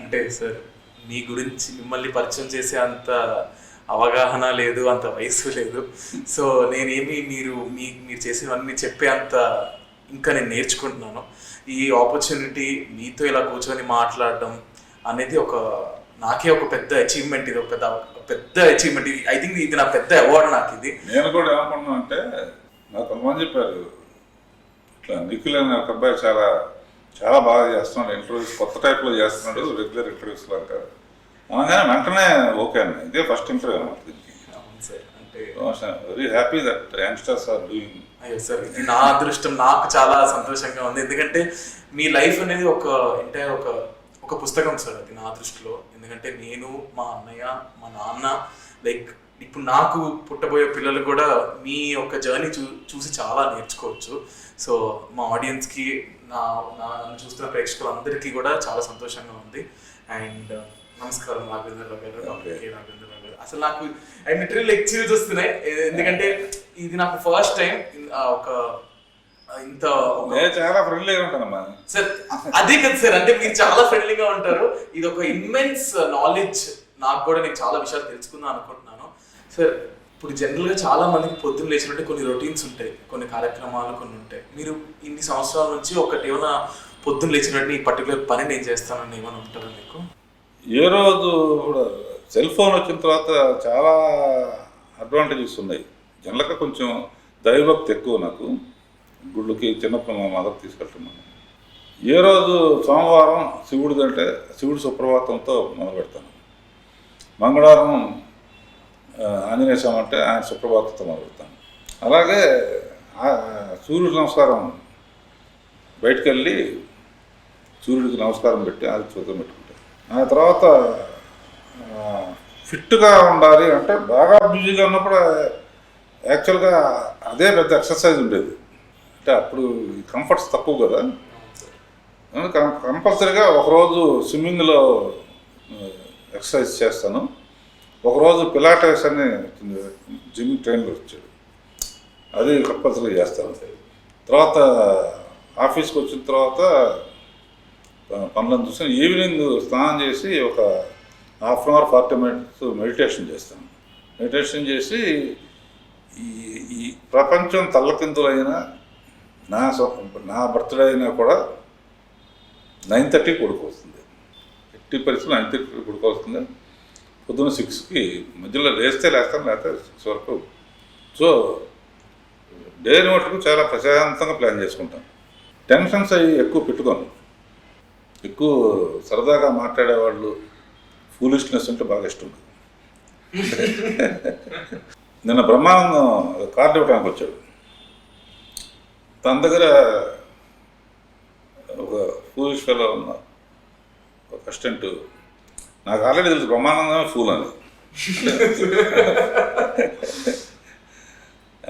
అంటే సార్ మీ గురించి మిమ్మల్ని పరిచయం చేసే అంత అవగాహన లేదు, అంత వయసు లేదు. సో నేనేమి మీరు చేసినవన్నీ చెప్పే అంత ఇంకా నేను నేర్చుకుంటున్నాను. ఈ ఆపర్చునిటీ మీతో ఇలా కూర్చొని మాట్లాడడం అనేది నాకే ఒక పెద్ద అచీవ్మెంట్. ఇది ఒక పెద్ద అచీవ్మెంట్. ఐ థింక్ ఇది నా పెద్ద అవార్డు నాకు. ఇది నేను కూడా ఏమనుకున్నా అంటే, నాకు కొంతమంది చెప్పారు ఇట్లా నిఖిల్ అనే ఒక అబ్బాయి చాలా చాలా బాగా చేస్తున్నాడు, ఇంటర్వ్యూస్ కొత్త టైప్లో చేస్తున్నాడు, రెగ్యులర్ ఇంటర్వ్యూస్ లాగా అనగానే వెంటనే ఓకే అన్న. ఇదే ఫస్ట్ ఇంటర్వ్యూ అన్నమాట దీనికి. Very happy that youngsters are doing. అయ్యో సార్, ఇది నా అదృష్టం. నాకు చాలా సంతోషంగా ఉంది. ఎందుకంటే మీ లైఫ్ అనేది ఎంటైర్ ఒక పుస్తకం సార్, అది నా దృష్టిలో. ఎందుకంటే నేను, మా అన్నయ్య, మా నాన్న, లైక్ ఇప్పుడు నాకు పుట్టబోయే పిల్లలు కూడా మీ యొక్క జర్నీ చూసి చాలా నేర్చుకోవచ్చు. సో మా ఆడియన్స్కి, నన్ను చూస్తున్న ప్రేక్షకులందరికీ కూడా చాలా సంతోషంగా ఉంది. అండ్ నమస్కారం రాఘవేంద్రరావు గారు, డాక్టర్ కె రాఘవేంద్రరావు గారు. అసలు నాకు లిటరల్లీ లైక్ చిల్స్ వస్తున్నాయి. ఎందుకంటే ఇది నాకు ఫస్ట్ టైం ఇంత చాలా ఫ్రెండ్లీగా ఉంటానమ్మా సార్. అదే కదా సార్, అంటే మీరు చాలా ఫ్రెండ్లీగా ఉంటారు. ఇది ఒక ఇమ్మెన్స్ నాలెడ్జ్. నాకు కూడా నేను చాలా విషయాలు తెలుసుకుందాం అనుకుంటున్నాను సార్. ఇప్పుడు జనరల్గా చాలా మందికి పొద్దున్న లేచినట్టే కొన్ని రొటీన్స్ ఉంటాయి, కొన్ని కార్యక్రమాలు కొన్ని ఉంటాయి. మీరు ఇన్ని సంవత్సరాల నుంచి ఏమైనా పొద్దున్న లేచినట్టు ఈ పర్టికులర్ పని నేను చేస్తానని ఏమైనా ఉంటారా మీకు? ఏ రోజు కూడా సెల్ ఫోన్ వచ్చిన తర్వాత చాలా అడ్వాంటేజెస్ ఉన్నాయి. జనరల్గా కొంచెం దైవభక్తి ఎక్కువ నాకు. గుళ్ళకి చిన్నప్పుడు మా మదర్ తీసుకెళ్తున్నాను. ఏ రోజు సోమవారం శివుడిది అంటే శివుడి సుప్రభాతంతో మొదలు పెడతాను. మంగళవారం ఆంజనేయ స్వామి అంటే ఆయన సుప్రభాతంతో మొదలు పెడతాను. అలాగే సూర్యుడి నమస్కారం, బయటకు వెళ్ళి సూర్యుడికి నమస్కారం పెట్టి అది చూద్దాం పెట్టుకుంటాను. ఆ తర్వాత ఫిట్గా ఉండాలి అంటే బాగా బిజీగా ఉన్నప్పుడు యాక్చువల్గా అదే పెద్ద ఎక్సర్సైజ్ ఉండేది. అంటే అప్పుడు కంఫర్ట్స్ తక్కువ కదా, కంపల్సరీగా ఒకరోజు స్విమ్మింగ్లో ఎక్సర్సైజ్ చేస్తాను, ఒకరోజు పిలాటెస్ అని జిమ్ ట్రైన్లో వచ్చాడు, అది కంపల్సరీ చేస్తాను. తర్వాత ఆఫీస్కి వచ్చిన తర్వాత పనులను చూసి ఈవినింగ్ స్నానం చేసి ఒక half an hour 40 minutes meditation చేస్తాను. మెడిటేషన్ చేసి ఈ ప్రపంచం తల్లకిందులైన నా బర్త్డే అయినా కూడా 9:30 కొడుకొస్తుంది. 80% 9:30 కొడుకొస్తుంది. పొద్దున్న 6కి మధ్యలో లేస్తాను, లేకపోతే 6 వరకు. సో డేని మటుకు చాలా ప్రశాంతంగా ప్లాన్ చేసుకుంటాను. టెన్షన్స్ అవి ఎక్కువ పెట్టుకోను. ఎక్కువ సరదాగా మాట్లాడేవాళ్ళు, ఫూలిష్నెస్ అంటే బాగా ఇష్టం. నిన్న బ్రహ్మానందం కార్డు ఇవ్వడానికి వచ్చాడు. తన దగ్గర ఒక ఫూలిష్ ఫెలో ఉన్న ఒక అసిస్టెంట్, నాకు ఆల్రెడీ తెలుసు బ్రహ్మానందమే ఫూల్ అని.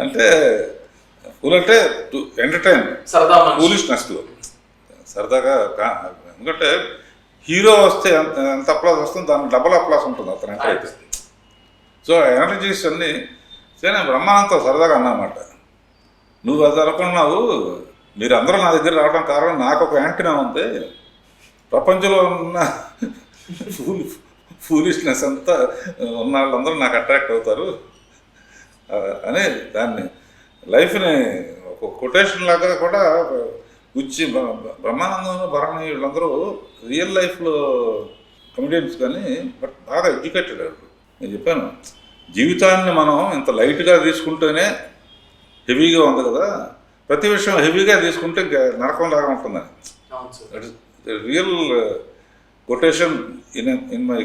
అంటే ఫూల్ అంటే టు ఎంటర్టైన్, ఫూలిష్నెస్లో సరదాగా. ఎందుకంటే హీరో వస్తే ఎంత అప్లాస్ వస్తుంది, దానికి డబుల్ అప్లాస్ ఉంటుంది అతను ఎంటర్ అయితే. సో ఎనర్జీస్ అన్నీ నేను బ్రహ్మానందంతో సరదాగా అన్నమాట, నువ్వు అది అనుకున్నావు, మీరు అందరూ నా దగ్గర రావడం కారణం నాకు ఒక యాంటీనా ఉంది, ప్రపంచంలో ఉన్న ఫూలిష్నెస్ అంతా ఉన్న వాళ్ళందరూ నాకు అట్రాక్ట్ అవుతారు అని దాన్ని లైఫ్ని ఒక కొటేషన్ లాగా కూడా గుచ్చి. బ్రహ్మానందం, భరణి వీళ్ళందరూ రియల్ లైఫ్లో కమెడియన్స్ కానీ బట్ బాగా ఎడ్యుకేటెడ్. నేను చెప్పాను, జీవితాన్ని మనం ఇంత లైట్గా తీసుకుంటేనే హెవీగా ఉంది కదా, ప్రతి విషయం హెవీగా తీసుకుంటే నరకం లాగా ఉంటుందని. రియల్ కొటేషన్ ఇన్ మై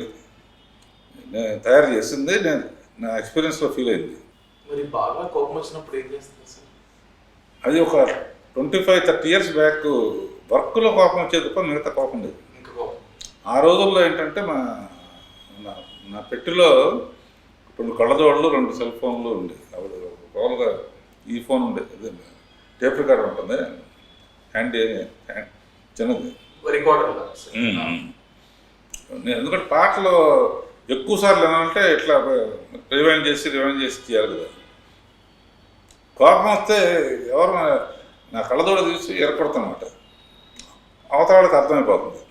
నేను తయారు చేసింది, నేను నా ఎక్స్పీరియన్స్లో ఫీల్ అయింది. మరి బాగా కోపం వచ్చినప్పుడు ఏం చేస్తారు సార్? అది ఒక 25-30 years బ్యాక్ వర్క్లో కోపం వచ్చేది తప్ప మిగతా కోపం లేదు. ఆ రోజుల్లో ఏంటంటే నా పెట్టిలో 2 కళ్ళజోళ్ళు, 2 సెల్ ఫోన్లు ఉండే. అప్పుడు మామూలుగా ఈ ఫోన్ ఉండే, అదే టేప్ రికార్డర్ ఉంటుంది, హ్యాండ్ చిన్నది రికార్డర్. నేను ఎందుకంటే పాటలు ఎక్కువ సార్లు ఏమంటే ఇట్లా రివైండ్ చేసి చేయాలి కదా. కోపం వస్తే ఎవరు నా కళ్ళజోడ తీసి ఎరకొడతానమాట, అవతల వాళ్ళకి అర్థమైపోతుంది.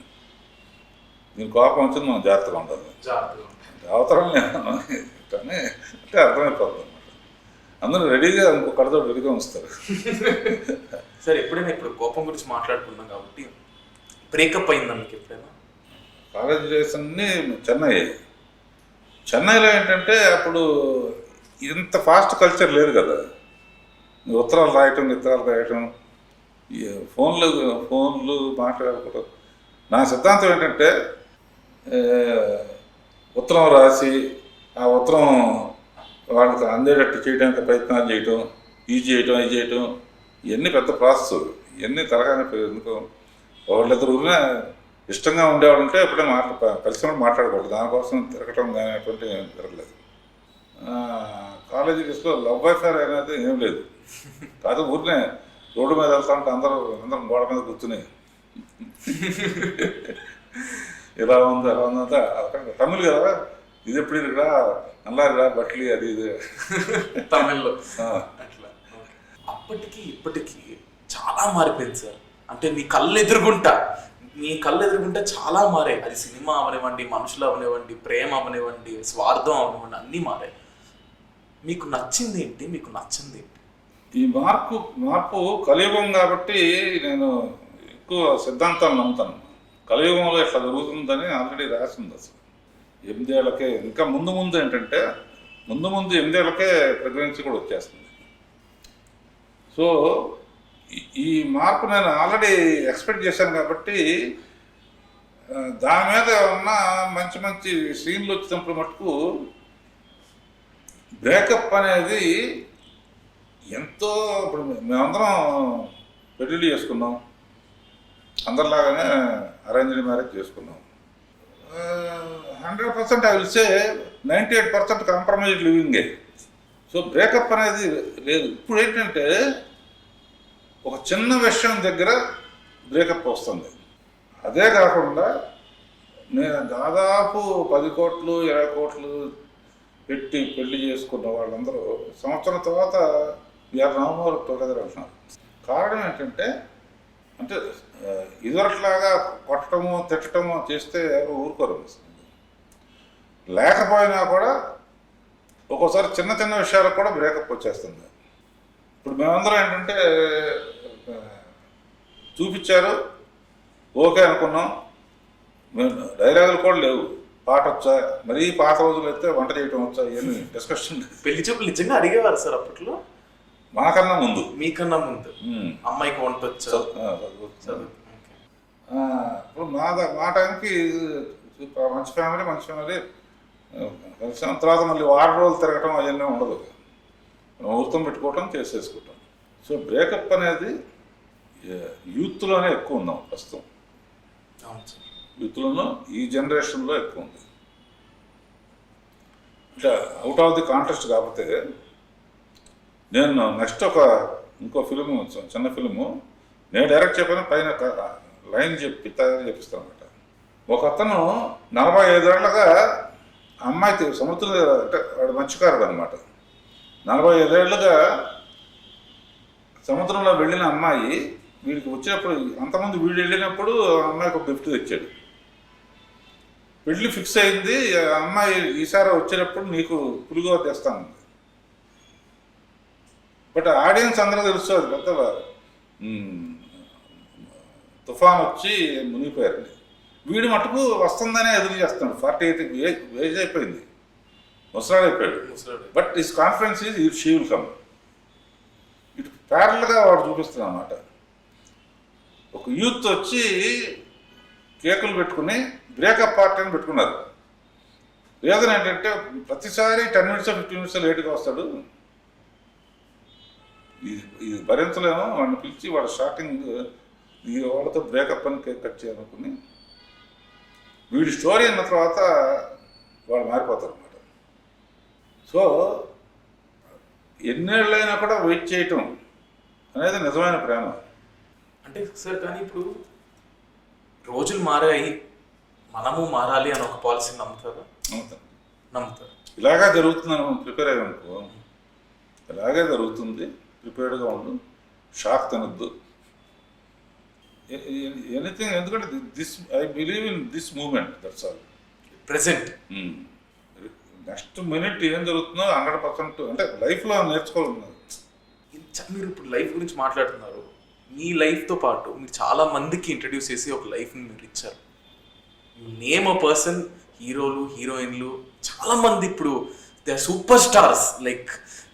దీని కోపం వచ్చింది మనం జాగ్రత్తగా ఉండాలి. జాగ్రత్తగా ఉంటాయి. అవతరం కానీ అంటే అర్థమైపోతుంది అనమాట. అందరూ రెడీగా ఇంకో కడతో రెడీగా ఉంచుతారు. సార్ ఎప్పుడైనా ఇప్పుడు కోపం గురించి మాట్లాడుకున్నాం కాబట్టి బ్రేకప్ అయిందా మీకు ఎప్పుడైనా? కాలేజ్ డేస్ అన్నీ చెన్నైలో ఏంటంటే అప్పుడు ఇంత ఫాస్ట్ కల్చర్ లేదు కదా. ఉత్తరాలు రాయటం ఈ ఫోన్లు మాట్లాడుకోవడం. నా సిద్ధాంతం ఏంటంటే ఉత్తరం రాసి ఆ ఉత్తరం వాళ్ళకి అందేటట్టు చేయడానికి ప్రయత్నాలు చేయటం, ఇది చేయటం ఇవన్నీ పెద్ద ప్రాసెస్. ఇవన్నీ తరగానే ఎందుకు వాళ్ళిద్దరు ఇష్టంగా ఉండేవాళ్ళంటే ఎప్పుడే కలిసి మాట్లాడకూడదు. దానికోసం తిరగటం కానీ అటువంటి తిరగలేదు. కాలేజీ డేస్లో లవ్ అఫేర్ అనేది ఏం లేదు. కాదు ఊరినే రోడ్డు మీద వెళ్తా ఉంటే అందరం గోడ మీద కూర్చుని ఇలా ఉంది అలా ఉందంతా తమిళ్ కదా, ఇది ఎప్పుడు ఇరా నల్లారిరా బట్లి అది ఇది తమిళ్లో అట్లా. అప్పటికి ఇప్పటికి చాలా మారిపోయింది సార్. అంటే మీ కళ్ళు ఎదురుగుంటా చాలా మారాయి. అది సినిమా అవనివ్వండి, మనుషులు అవనివ్వండి, ప్రేమ అవనివ్వండి, స్వార్థం అవనివ్వండి, అన్నీ మారాయి. మీకు నచ్చింది ఏంటి, మీకు నచ్చింది ఏంటి? ఈ మార్పు కలియుగం కాబట్టి నేను ఎక్కువ సిద్ధాంతాలు నమ్ముతాను. కలియుగంలో ఇట్లా జరుగుతుందని ఆల్రెడీ రాసింది. అసలు 8 ఏళ్ళకే ఇంకా ముందు ఏంటంటే ముందు 8 ఏళ్ళకే ప్రెగ్నెన్సీ కూడా వచ్చేస్తుంది. సో ఈ మార్పు నేను ఆల్రెడీ ఎక్స్పెక్ట్ చేశాను కాబట్టి దాని మీద ఉన్న మంచి సీన్లు వచ్చినప్పుడు మటుకు బ్రేకప్ అనేది ఎంతో. ఇప్పుడు మేమందరం పెళ్ళిళ్ళు చేసుకున్నాం, అందరిలాగానే అరేంజ్డ్ మ్యారేజ్ చేసుకున్నాం. 100% ఐ విల్ సే 98% కాంప్రమైజ్ లివింగే. సో బ్రేకప్ అనేది లేదు. ఇప్పుడు ఏంటంటే ఒక చిన్న విషయం దగ్గర బ్రేకప్ వస్తుంది. అదే కాకుండా నేను దాదాపు 10 కోట్లు 20 కోట్లు పెట్టి పెళ్లి చేసుకున్న వాళ్ళందరూ సంవత్సరం తర్వాత వీఆర్ నో మోర్ టుగెదర్ అంటున్నారు. కారణం ఏంటంటే అంటే ఇదివరట్లాగా కొట్టడము తిట్టడము చేస్తే ఊరుకోరు. లేకపోయినా కూడా ఒక్కోసారి చిన్న విషయాలకు కూడా బ్రేకప్ వచ్చేస్తుంది. ఇప్పుడు మేమందరం ఏంటంటే చూపించారు, ఓకే అనుకున్నాం, మేము డైలాగులు కూడా లేవు, పాట వచ్చా, మరీ పాత రోజులు అయితే వంట చేయటం వచ్చా, ఇవన్నీ డిస్కషన్. పెళ్లి చూపులు నిజంగా అడిగేవారు సార్ అప్పట్లో? మాకన్నా ముందు, మీకన్నా ముందు అమ్మాయికి వంట వచ్చా? ఇప్పుడు మా టైంకి మంచి ఫ్యామిలీ కలిసిన తర్వాత మళ్ళీ 6 రోజులు తిరగటం అవన్నీ ఉండదు. ముహూర్తం పెట్టుకోవటం చేసేసుకుంటాం. సో బ్రేకప్ అనేది యూత్లోనే ఎక్కువ ఉన్నాం ప్రస్తుతం. యూత్లోనూ ఈ జనరేషన్లో ఎక్కువ ఉంది. అంటే అవుట్ ఆఫ్ ది కాంటెస్ట్ కాకపోతే నేను నెక్స్ట్ ఇంకో ఫిలిము, చిన్న ఫిలిము నేను డైరెక్ట్ చెప్పిన పైన లైన్ తయారు చేపిస్తాను అనమాట. ఒక అతను 45 ఏళ్ళగా అమ్మాయి సముద్రం అంటే వాడు మత్స్యకారుడు అనమాట. 45 ఏళ్ళుగా సముద్రంలో వెళ్ళిన అమ్మాయి వీడికి వచ్చినప్పుడు, అంతకుముందు వీడు వెళ్ళినప్పుడు అమ్మాయికి ఒక గిఫ్ట్ తెచ్చాడు. పెళ్ళి ఫిక్స్ అయింది. అమ్మాయి ఈసారి వచ్చేటప్పుడు నీకు పులిగోర తెస్తాను. బట్ ఆడియన్స్ అందరూ తెలుస్తుంది పెద్ద తుఫాన్ వచ్చి మునిగిపోయారండి. వీడు మటుకు వస్తుందనే ఎదురు చేస్తున్నాడు. 48 ఏజ్ అయిపోయింది, ముసలాడైపోయాడు. But his confidence is she will come. ఇటు ప్యారల్గా వాడు చూపిస్తున్నాడు అన్నమాట. ఒక యూత్ వచ్చి కేకులు పెట్టుకుని బ్రేకప్ పార్టీ అని పెట్టుకున్నారు. రీజన్ ఏంటంటే ప్రతిసారి 10 minutes 15 minutes లేట్గా వస్తాడు, ఇది భరించలేము, వాడిని పిలిచి వాడు స్టార్టింగ్ వాళ్ళతో బ్రేకప్ అని కేక్ కట్ చేయాలనుకుని వీడి స్టోరీ అన్న తర్వాత వాళ్ళు మారిపోతారు అన్నమాట. సో ఎన్నేళ్ళైనా కూడా వెయిట్ చేయటం అనేది నిజమైన ప్రేమ. అంటే సార్ కానీ ఇప్పుడు రోజులు మారాయి, మనము మారాలి అని ఒక పాలసీ నమ్ముతారా? నమ్ముతారు. ఇలాగా జరుగుతుందని మనం ప్రిపేర్ అయ్యామనుకో, ఇలాగే జరుగుతుంది, ప్రిపేర్డ్గా ఉండు, షాక్ తినొద్దు. ఎనీథింగ్, ఎందుకంటే this I believe in this moment, that's all. Present next minute ఏం జరుగుతుందో 100% అంటే లైఫ్లో నేర్చుకోవాలి. మీరు ఇప్పుడు లైఫ్ గురించి మాట్లాడుతున్నారు. మీ లైఫ్తో పాటు మీరు చాలా మందికి ఇంట్రడ్యూస్ చేసి ఒక లైఫ్ని మీరు ఇచ్చారు. యు నేమ్ అ పర్సన్, హీరోలు హీరోయిన్లు చాలా మంది ఇప్పుడు they are super stars. Like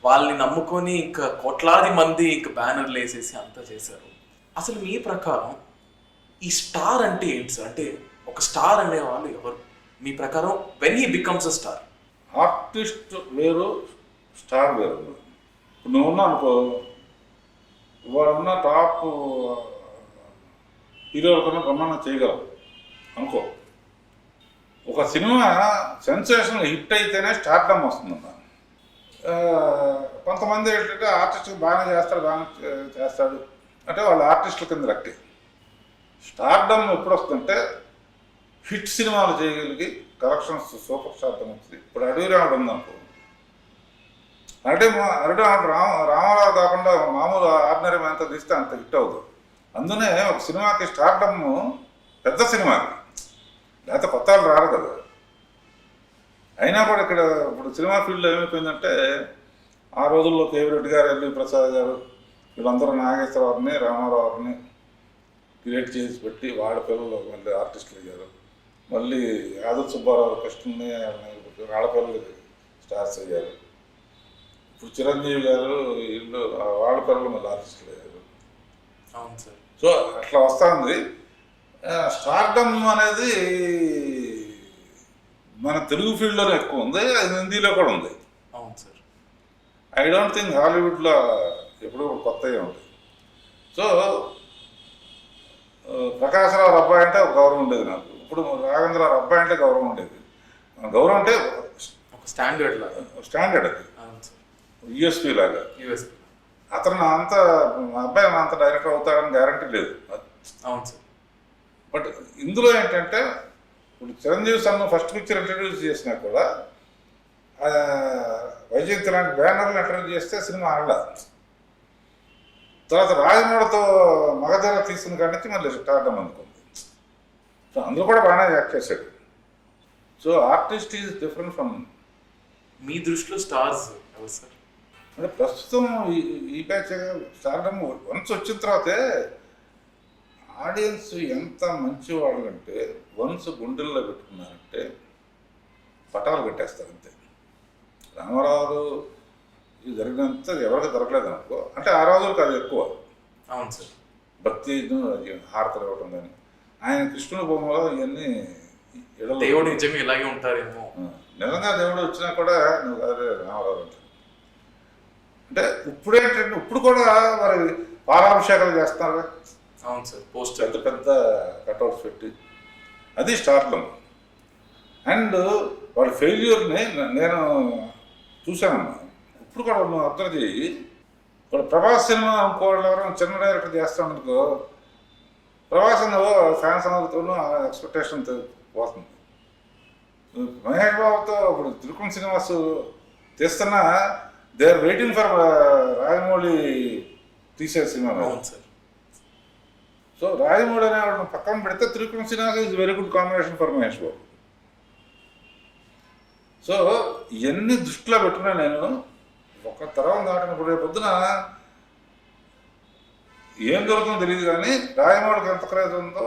వాళ్ళని నమ్ముకొని ఇంకా కోట్లాది మంది ఇంకా బ్యానర్లు వేసేసి అంతా చేశారు. అసలు మీ ప్రకారం ఈ స్టార్ అంటే ఏంటి సార్? అంటే ఒక స్టార్ అనే వాళ్ళు ఎవరు మీ ప్రకారం? When he becomes a star. Artist వేరు, స్టార్ వేరు. ఇప్పుడు నువ్వు ఉన్నా అనుకో, వాడున్న టాప్ హీరోల కన్నా బ్రహ్మాండం చేయగలవు అనుకో. ఒక సినిమా సెన్సేషన్ హిట్ అయితేనే స్టార్డమ్ వస్తుందన్న. కొంతమంది ఏంటంటే ఆర్టిస్ట్ బాగానే చేస్తాడు అంటే వాళ్ళు ఆర్టిస్టుల కింద లెక్కే. స్టార్డమ్ ఎప్పుడు వస్తుందంటే హిట్ సినిమాలు చేయగలిగి కలెక్షన్స్ సూపర్ స్టార్డమ్ వస్తుంది. ఇప్పుడు అడవిరాముడు ఉందనుకో, అరవిరాముడు రామారావు కాకుండా మామూలు ఆర్డినరీ మ్యాన్తో తీస్తే అంత హిట్ అవుతుంది. అందునే ఒక సినిమాకి స్టార్డమ్ పెద్ద సినిమాకి, లేకపోతే కొత్త వాళ్ళు రారు కదా. అయినా కూడా ఇక్కడ ఇప్పుడు సినిమా ఫీల్డ్లో ఏమైపోయిందంటే, ఆ రోజుల్లో కేవీ రెడ్డి గారు, ఎల్వి ప్రసాద్ గారు వీళ్ళందరూ నాగేశ్వరరావుని, రామారావుని క్రియేట్ చేసి పెట్టి వాళ్ళ పిల్లలు మళ్ళీ ఆర్టిస్టులు అయ్యారు. మళ్ళీ యాదవ్ సుబ్బారావు, కృష్ణని వాళ్ళ పిల్లలు స్టార్స్ అయ్యారు. ఇప్పుడు చిరంజీవి గారు వీళ్ళు వాళ్ళ పిల్లలు మళ్ళీ ఆర్టిస్టులు అయ్యారు. అవును సార్. సో అట్లా వస్తుంది. స్టార్డమ్ అనేది మన తెలుగు ఫీల్డ్లోనే ఎక్కువ ఉంది, అది హిందీలో కూడా ఉంది. అవును సార్. ఐ డోంట్ థింక్ హాలీవుడ్లో ఎప్పుడు కొత్తగా ఉంటాయి. సో ప్రకాశ్రావు అబ్బాయి అంటే ఒక గౌరవం ఉండేది నాకు. ఇప్పుడు రాఘవేంద్రరావు అబ్బాయి అంటే గౌరవం ఉండేది. గౌరవం అంటే ఒక స్టాండర్డ్ లాగా, స్టాండర్డ్ అది, యుఎస్పి లాగా. అతను అంత అబ్బాయి అంత డైరెక్టర్ అవుతాడని గ్యారంటీ లేదు. అవును సార్. బట్ ఇందులో ఏంటంటే ఇప్పుడు చిరంజీవి సన్ను ఫస్ట్ పిక్చర్ ఇంట్రడ్యూస్ చేసినా కూడా వైజయంతి లాంటి బ్యానర్లు ఇంట్రడ్యూస్ చేస్తే సినిమా ఆడలా. తర్వాత రాజమౌళితో మగధర తీసుకున్న కాడి నుంచి మళ్ళీ స్టార్డమ్ అనుకుంది. సో అందులో కూడా బాగానే యాక్ట్ చేశాడు. So artist is different from. మీ దృష్టిలో స్టార్స్ ఎవరు సార్? అంటే ప్రస్తుతం ఈ బ్యాచ్ స్టార్డమ్ వన్స్ వచ్చిన తర్వాతే ఆడియన్స్ ఎంత మంచి వాళ్ళు అంటే, వన్స్ గుండెల్లో పెట్టుకున్నారంటే పటాలు కట్టేస్తారు అంతే. రామారావు ఇది జరిగినంత ఎవరికి దొరకలేదు అనుకో, అంటే ఆ రోజులకు అది ఎక్కువ. అవును సార్. భక్తి హారతలు ఇవ్వటం కానీ, ఆయన కృష్ణుని బొమ్మలో ఇవన్నీ దేవుడు నిజంగా ఇలాగే ఉంటారేమో. నిజంగా దేవుడు వచ్చినా కూడా నువ్వు అదే రామారావు అంటే ఇప్పుడేంటంటే ఇప్పుడు కూడా మరి పాలాభిషేకాలు చేస్తున్నారు. అవును సార్. పోస్ట్ పెద్ద పెద్ద కట్అవుట్స్ పెట్టి, అది స్టార్డమ్. అండ్ వాళ్ళ ఫెయిల్యూర్ని నేను చూశానమ్మా. ఇప్పుడు కూడా నువ్వు అబ్జర్వ్ చేయి, ఇప్పుడు ప్రభాస్ సినిమా ఇంకోళ్ళు ఎవరైనా చిన్న డైరెక్టర్ చేస్తామనుకో, ప్రభాస్ ఫ్యాన్స్ అందరితోనూ ఎక్స్పెక్టేషన్ పోతుంది. మహేష్ బాబుతో ఇప్పుడు త్రికోణ శ్రీనివాస్ తీస్తున్నా they are waiting for Rajamouli తీసే సినిమా. అవును సార్. సో రాజమౌళి అనే వాళ్ళని పక్కన పెడితే త్రికోణ Srinivas is very good combination for Mahesh Babu. So ఇవన్నీ దృష్టిలో పెట్టుకున్నా నేను ఒక తరం దాటినప్పుడు రేపు పొద్దున ఏం జరుగుతుందో తెలియదు కానీ రాజమౌళికి ఎంత క్రేజ్ ఉందో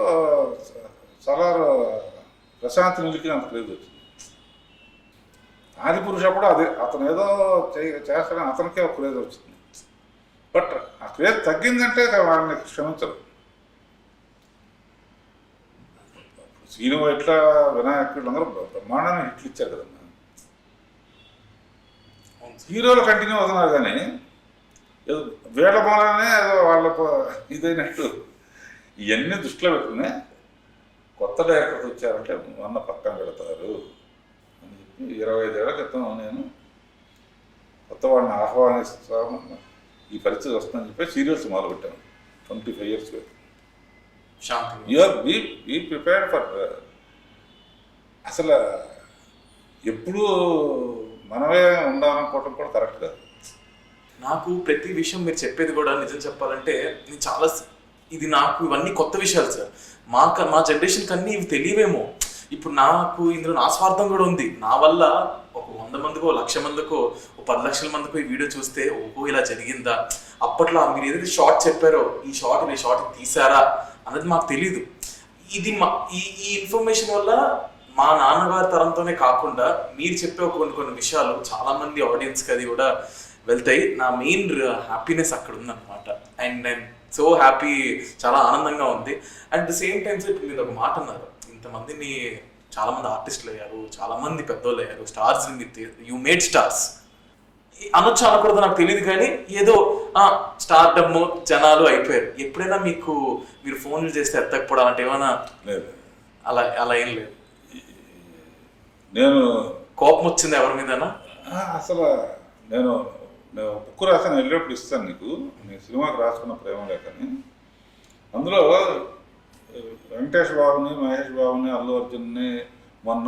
సలార్ ప్రశాంత్ నిలికి అంత క్రేజ్ వచ్చింది. ఆది పురుష కూడా అదే, అతను ఏదో చేస్తాడని అతనికే ఒక క్రేజ్ వచ్చింది. బట్ ఆ క్రేజ్ తగ్గిందంటే వాళ్ళని క్షమించరు. సీను ఇట్లా వినాయకుడు అందరూ బ్రహ్మాండాన్ని హిట్లు ఇచ్చారు కదన్నా. హీరోలు కంటిన్యూ అవుతున్నారు కానీ ఏదో వీళ్ళ మూలనే ఏదో వాళ్ళ ఇదైనట్టు ఇవన్నీ దృష్టిలో పెట్టుకుని కొత్త డైరెక్టర్స్ వచ్చారంటే మొన్న పక్కన పెడతారు అని చెప్పి 25 ఏళ్ల క్రితం నేను కొత్త వాళ్ళని ఆహ్వానిస్తాము, ఈ పరిస్థితి వస్తుందని చెప్పి సీరియల్స్ మొదలుపెట్టాను 25 years ago. Be prepared for. అసలు ఎప్పుడూ మనమే ఉండాలనుకోవటం కూడా కరెక్ట్ కాదు. నాకు ప్రతి విషయం మీరు చెప్పేది కూడా నిజం చెప్పాలంటే నేను చాలా ఇది నాకు ఇవన్నీ కొత్త విషయాలు సార్. మా జనరేషన్కి అన్నీ ఇవి తెలియవేమో. ఇప్పుడు నాకు ఇందులో నా స్వార్థం కూడా ఉంది. నా వల్ల ఒక 100 మందికో 1,00,000 మందికో 10 లక్షల మందికో ఈ వీడియో చూస్తే ఓహో ఇలా జరిగిందా, అప్పట్లో మీరు ఏదైతే షార్ట్ చెప్పారో ఈ షార్ట్ తీసారా అన్నది మాకు తెలీదు. ఇది ఈ ఇన్ఫర్మేషన్ వల్ల మా నాన్నగారి తరంతోనే కాకుండా మీరు చెప్పే కొన్ని విషయాలు చాలా మంది ఆడియన్స్కి అది కూడా వెళ్తాయి. నా మెయిన్ హ్యాపీనెస్ అక్కడ ఉందన్నమాట. అండ్ ఐఎమ్ సో హ్యాపీ, చాలా ఆనందంగా ఉంది. అట్ ద సేమ్ టైమ్స్ ఇప్పుడు మీరు ఒక మాట అన్నారు, ఇంతమందిని చాలా మంది ఆర్టిస్టులు అయ్యారు, చాలా మంది పెద్దోళ్ళు అయ్యారు, స్టార్స్ యూ మేడ్ స్టార్స్ అనొచ్చు అనకూడదు నాకు తెలియదు, కానీ ఏదో స్టార్డమ్ జనాలు అయిపోయారు. ఎప్పుడైనా మీరు ఫోన్లు చేస్తే ఎత్తకపోవడం అలాంటి ఏమైనా లేదు? అలా ఏం లేదు. నేను కోపం వచ్చింది ఎవరి మీదనా? అసలు నేను బుక్ రాసాను, వెళ్ళేప్పుడు ఇస్తాను నీకు. నేను సినిమాకి రాసుకున్న ప్రేమ లేఖని, అందులో వెంకటేష్ బాబుని, మహేష్ బాబుని, అల్లు అర్జున్ని, మొన్న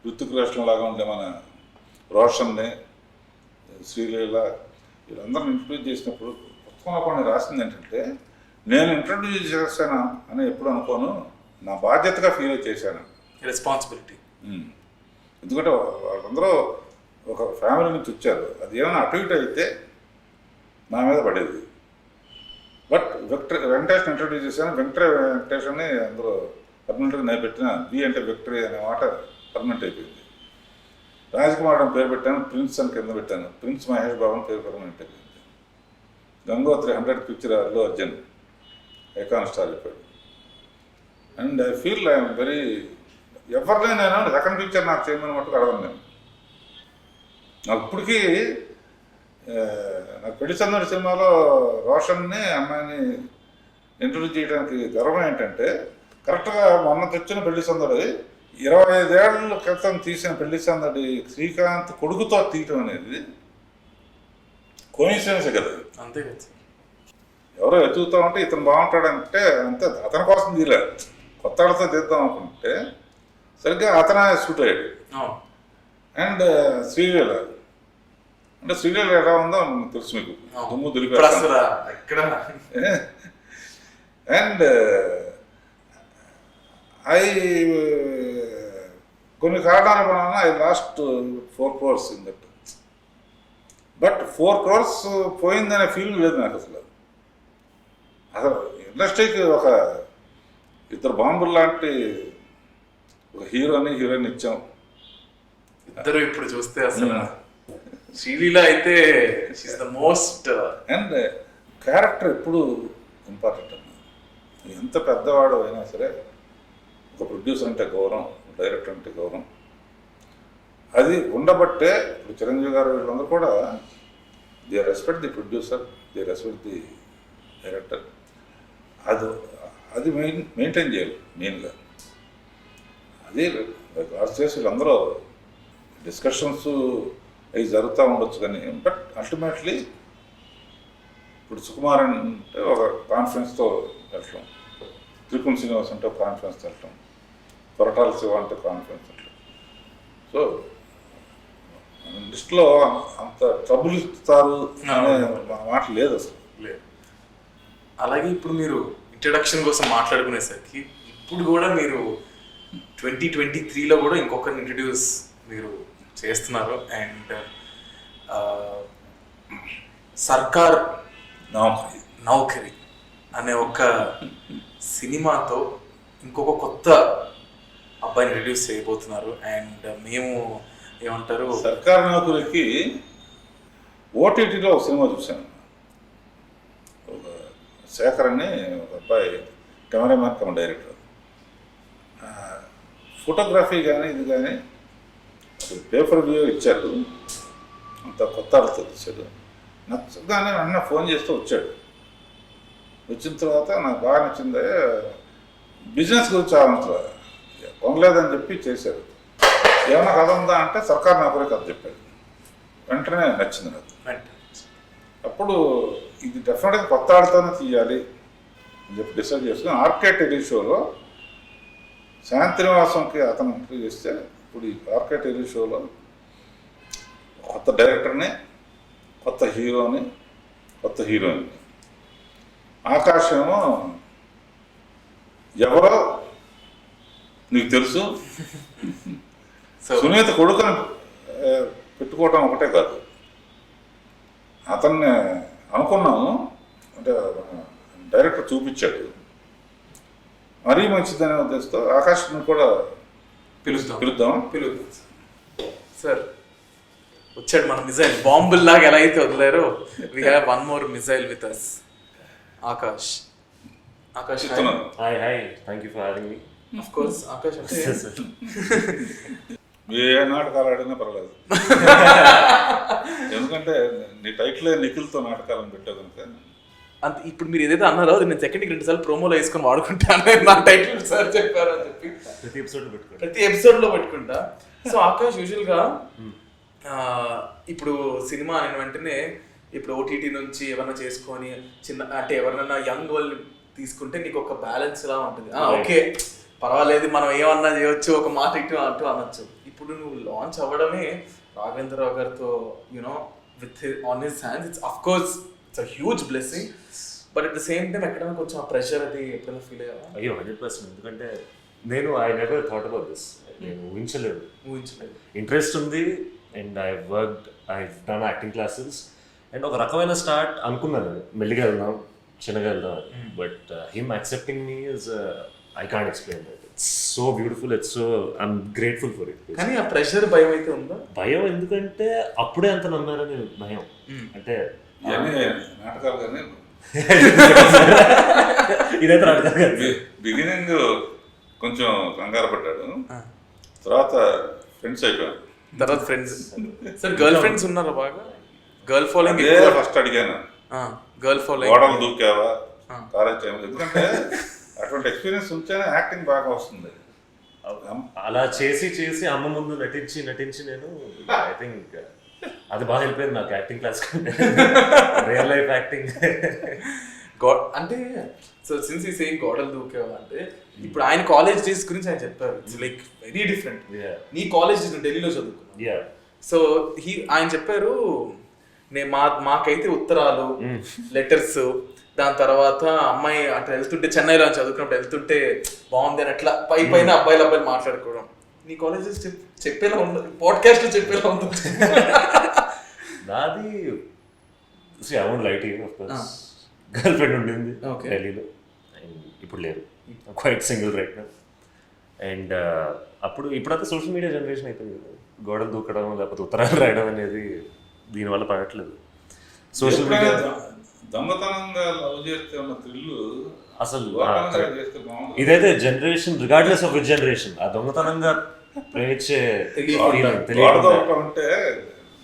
ఋతిక్ రోషన్ లాగా ఉండే మన రోషన్ని, శ్రీలీల, వీళ్ళందరిని ఇంట్రడ్యూస్ చేసినప్పుడు పుస్తకంలో కొన్ని రాసింది ఏంటంటే, నేను ఇంట్రడ్యూస్ చేశాను అని ఎప్పుడు అనుకోను, నా బాధ్యతగా ఫీల్ చేశాను, రెస్పాన్సిబిలిటీ. ఎందుకంటే వాళ్ళందరూ ఒక ఫ్యామిలీ నుంచి వచ్చారు. అది ఏమైనా అటు ఇటు అయితే నా మీద పడేది. బట్ వెంకటేష్ని ఇంట్రడ్యూస్ చేశాను. వెంకటేష్ అని అందులో పర్మనెంట్గా నేను పెట్టిన బి అంటే విక్టరీ అనే మాట పర్మనెంట్ అయిపోయింది. రాజ్కుమార్ అని పేరు పెట్టాను, ప్రిన్స్ అని కింద పెట్టాను. ప్రిన్స్ మహేష్ బాబు అని పేరు పర్మనెంట్ అయిపోయింది. Gangotri 100 picture Allu Arjun icon star అయిపోయాడు. And I feel I'm very, ఎవరినే నేను సెకండ్ పిక్చర్ నాకు చేయమని మట్టుకు అడగను నేను. నాకు ఇప్పటికీ నాకు పెళ్లి సందడి సినిమాలో రోషన్ని అమ్మాయిని ఇంట్రడ్యూస్ చేయడానికి గర్వం ఏంటంటే, కరెక్ట్గా మొన్న తెచ్చిన పెళ్లి సందడి 25 ఏళ్ల క్రితం తీసిన పెళ్లి సందడి శ్రీకాంత్ కొడుకుతో తీయటం అనేది కోయిన్సిడెన్స్ కదా. అంతే కదా. ఎవరో వెతుకుతా ఉంటే ఇతను బాగుంటాడంటే అంతే, అతని కోసం తీయలేదు, కొత్త వాళ్ళతో తీద్దాం అనుకుంటే సరిగ్గా అతనే షూట్ అయ్యాడు. అండ్ శ్రీలీల అంటే శ్రీలీల ఎలా ఉందో తెలుసు మీకు, దుమ్ము దులిపేస్తారు. అండ్ కొన్ని కారణాల వలన I lost 4 crores in that. But 4 crores పోయిందనే ఫీలింగ్ లేదు నాకు అసలు. ఇండస్ట్రీకి ఒక ఇద్దరు బాంబులు లాంటి ఒక హీరోని హీరోయిన్ ఇచ్చాం. ఇద్దరు ఇప్పుడు చూస్తే అసలు శ్రీలీల అయితే she's the most. And character ఎప్పుడు ఇంపార్టెంట్ అన్న. ఎంత పెద్దవాడు అయినా సరే ఒక ప్రొడ్యూసర్ అంటే గౌరవం, డైరెక్టర్ అంటే గౌరవం, అది ఉండబట్టే ఇప్పుడు చిరంజీవి గారు వీళ్ళందరూ కూడా they respect the producer, they respect the director. అది మెయింటైన్ చేయాలి మెయిన్గా. అది లాస్ట్ చేసి వీళ్ళందరూ డిస్కషన్స్ అవి జరుగుతూ ఉండొచ్చు కానీ, బట్ అల్టిమేట్లీ ఇప్పుడు సుకుమార్ అంటే ఒక కాన్ఫిడెన్స్తో వెళ్ళటం, త్రిపుల్ శ్రీనివాస్ అంటే ఒక కాన్ఫిడెన్స్తో వెళ్ళటం, కొరటాల శివ అంటే కాన్ఫిడెన్స్ వెళ్ళటం. సో లిస్ట్లో అంత ట్రబుల్ ఇస్తారు అనే మాట లేదు అసలు. లేదు. అలాగే ఇప్పుడు మీరు ఇంట్రడక్షన్ కోసం మాట్లాడుకునేసరికి ఇప్పుడు కూడా మీరు 2023లో కూడా ఇంకొకరిని ఇంట్రడ్యూస్ మీరు చేస్తున్నారు. అండ్ సర్కార్ నౌకరీ అనే ఒక సినిమాతో ఇంకొక కొత్త అబ్బాయిని ఇంట్రడ్యూస్ చేయబోతున్నారు. అండ్ మేము ఏమంటారు, సర్కార్ నౌకరీకి ఓటీటీలో ఒక సినిమా చూశాను. ఒక శేఖర్ అని ఒక అబ్బాయి కెమెరామ్యాన్ కమ్ డైరెక్టర్. ఫోటోగ్రఫీ కానీ ఇది కానీ పేపర్ వ్యూ ఇచ్చారు, అంత కొత్త ఆడుతూ ఇచ్చాడు. నచ్చగానే అన్న ఫోన్ చేస్తూ వచ్చాడు. వచ్చిన తర్వాత నాకు బాగా నచ్చింది, బిజినెస్ గురించి ఆలోచన కొనలేదని చెప్పి చేశారు. ఏమన్నా కథ ఉందా అంటే సర్కార్ నౌకరీ కథ చెప్పాడు. వెంటనే నచ్చింది నాకు. అప్పుడు ఇది డెఫినెట్గా కొత్త ఆడుతూనే తీయాలి అని చెప్పి డిసైడ్ చేసుకుని ఆర్కే టెలి షోలో శాంతినివాసంకి అతను ఇంటర్వ్యూ చేస్తే, ఇప్పుడు ఈ ఆర్కే టెలి షోలో కొత్త డైరెక్టర్ని, కొత్త హీరోని, కొత్త హీరోయిన్ని ఆకాశమేమో ఎవరో నీకు తెలుసు, సునీత కొడుకుని పెట్టుకోవటం ఒకటే కాదు, అతన్ని అనుకున్నాము అంటే డైరెక్టర్ చూపించాడు, మరీ మంచిదనే ఉద్దేశంతో ఆకాశం కూడా పిలుద్దాం. సార్ వచ్చాడు మన మిజైల్, బాంబుల్లాగా ఎలా అయితే వదిలేరో we have one more missile with us. Aakash hi thank you for having me. Of course Aakash అంటే ఏ నాటకాలు ఆడినా పర్వాలేదు, ఎందుకంటే నీ టైటిల్ నిఖిల్తో నాటకాలను పెట్టావు కనుక. అంత ఇప్పుడు మీరు ఏదైతే అన్నారో అది నేను సెకండ్కి 2 సార్లు ప్రోమోలో వేసుకొని వాడుకుంటాను, నా టైటిల్ సార్ చెప్పారు అని చెప్పి ప్రతి ఎపిసోడ్లో పెట్టుకుంటా. సో ఆకాష్ యూజువల్గా ఇప్పుడు సినిమా అయిన వెంటనే ఇప్పుడు ఓటీటీ నుంచి ఏమన్నా చేసుకొని చిన్న అంటే ఎవరినన్నా యంగ్ వాళ్ళు తీసుకుంటే నీకు ఒక బ్యాలెన్స్ లా ఉంటుంది. ఓకే పర్వాలేదు మనం ఏమన్నా చేయొచ్చు, ఒక మాట ఇటు అంటూ అనొచ్చు. ఇప్పుడు నువ్వు లాంచ్ అవ్వడమే రాఘవేంద్రరావు గారితో you know with on his hands, it's of course it's a huge blessing, but at the same time ఎక్కడైనా కొంచెం ఆ ప్రెషర్ అది ఎప్పుడైనా ఫీల్ అయ్యావా? అయ్యో 100%. ఎందుకంటే నేను I never thought about this, నేను ఊహించలేదు. ఇంట్రెస్ట్ ఉంది and I worked, I done acting classes and ఒక రకమైన స్టార్ట్ అనుకున్నాను, మెల్లిగా వెళ్దాం చిన్నగా వెళ్దాం అని. But him accepting me is I can't explain that. It's so beautiful, it's so I'm grateful for it. కానీ ఆ ప్రెషర్ భయం అయితే ఉందా? భయం ఎందుకంటే అప్పుడే అంత నమ్మారని భయం. అంటే నాటకాలు కానీ ఇదైతే నాటకాలు కాదు. బిగినింగ్ కొంచెం కంగారు పడ్డాడు, తర్వాత ఫ్రెండ్స్ అయిపోయాను. తర్వాత ఫ్రెండ్స్ సార్ గర్ల్ ఫ్రెండ్స్ ఉన్నారా? బాగా గర్ల్ ఫాలోయింగ్ ఫస్ట్ అడిగాను, గర్ల్ ఫాలోయింగ్ గోడలు దూకావా కాలేజ్ టైం, ఎందుకంటే అటువంటి ఎక్స్పీరియన్స్ ఉంటేనే యాక్టింగ్ బాగా వస్తుంది. అలా చేసి అమ్మ ముందు నటించి నేను ఐ థింక్ అది బాగా వెళ్ళిపోయింది నాకు యాక్టింగ్ క్లాస్ కంటే రియల్ లైఫ్ యాక్టింగ్. అంటే సో సిన్స్ ఈ సేయింగ్ గోడలు దూకేవా అంటే ఇప్పుడు ఆయన కాలేజ్ డేస్ గురించి ఆయన చెప్పారు, ఇట్స్ లైక్ వెరీ డిఫరెంట్. నీ కాలేజ్ డేస్ ఢిల్లీలో చదువుకున్నా, సో ఆయన చెప్పారు మాకైతే ఉత్తరాలు లెటర్స్, దాని తర్వాత అమ్మాయి అట్లా వెళ్తుంటే చెన్నైలో చదువుకున్నప్పుడు వెళ్తుంటే బాగుంది అని అట్లా పైన అబ్బాయిలు మాట్లాడుకోవడం. నీ కాలేజెస్ చెప్పేలా ఉండదు, పాడ్కాస్ట్ లో చెప్పేలా ఉంటుంది. నాది గర్ల్ ఫ్రెండ్ ఉండింది ఢిల్లీలో, ఇప్పుడు లేరు, quite single right now. And ఇప్పుడైతే సోషల్ మీడియా జనరేషన్ అయిపోయింది కదా, గోడలు దూకడం లేకపోతే ఉత్తరాలు రాయడం అనేది దీనివల్ల పడట్లేదు. సోషల్ మీడియా దొంగతనంగా లవ్ చేస్తే ఉన్న థ్రిల్లు అసలు ఇదైతే generation regardless of which generation ఆ దొంగతనంగా ప్రేమించే అంటే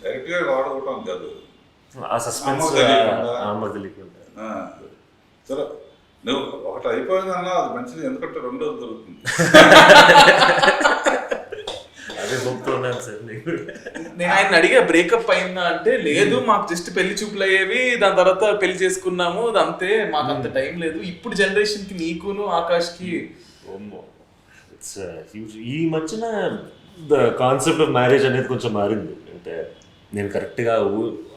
డైరెక్ట్ గా వాడుకోవటం కాదు, ఆ సస్పెన్స్ అమ్మ తెలియకుండా. సరే నువ్వు ఒకటి అయిపోయిందన్నా అది మంచిది, ఎందుకంటే రెండోది దొరుకుతుంది. అదే చెప్తున్నాను సార్. నేను ఆయన అడిగా బ్రేకప్ అయిందా అంటే లేదు మాకు జస్ట్ పెళ్లి చూపులు అయ్యేవి, దాని తర్వాత పెళ్లి చేసుకున్నాము, అంతే, మాకు అంత టైం లేదు. ఇప్పుడు జనరేషన్ కి నీకును ఆకాష్ కి ఇట్స్ హ్యూజ్. ఈ మధ్యన ద కాన్సెప్ట్ ఆఫ్ మ్యారేజ్ అనేది కొంచెం మారింది. అంటే నేను కరెక్ట్గా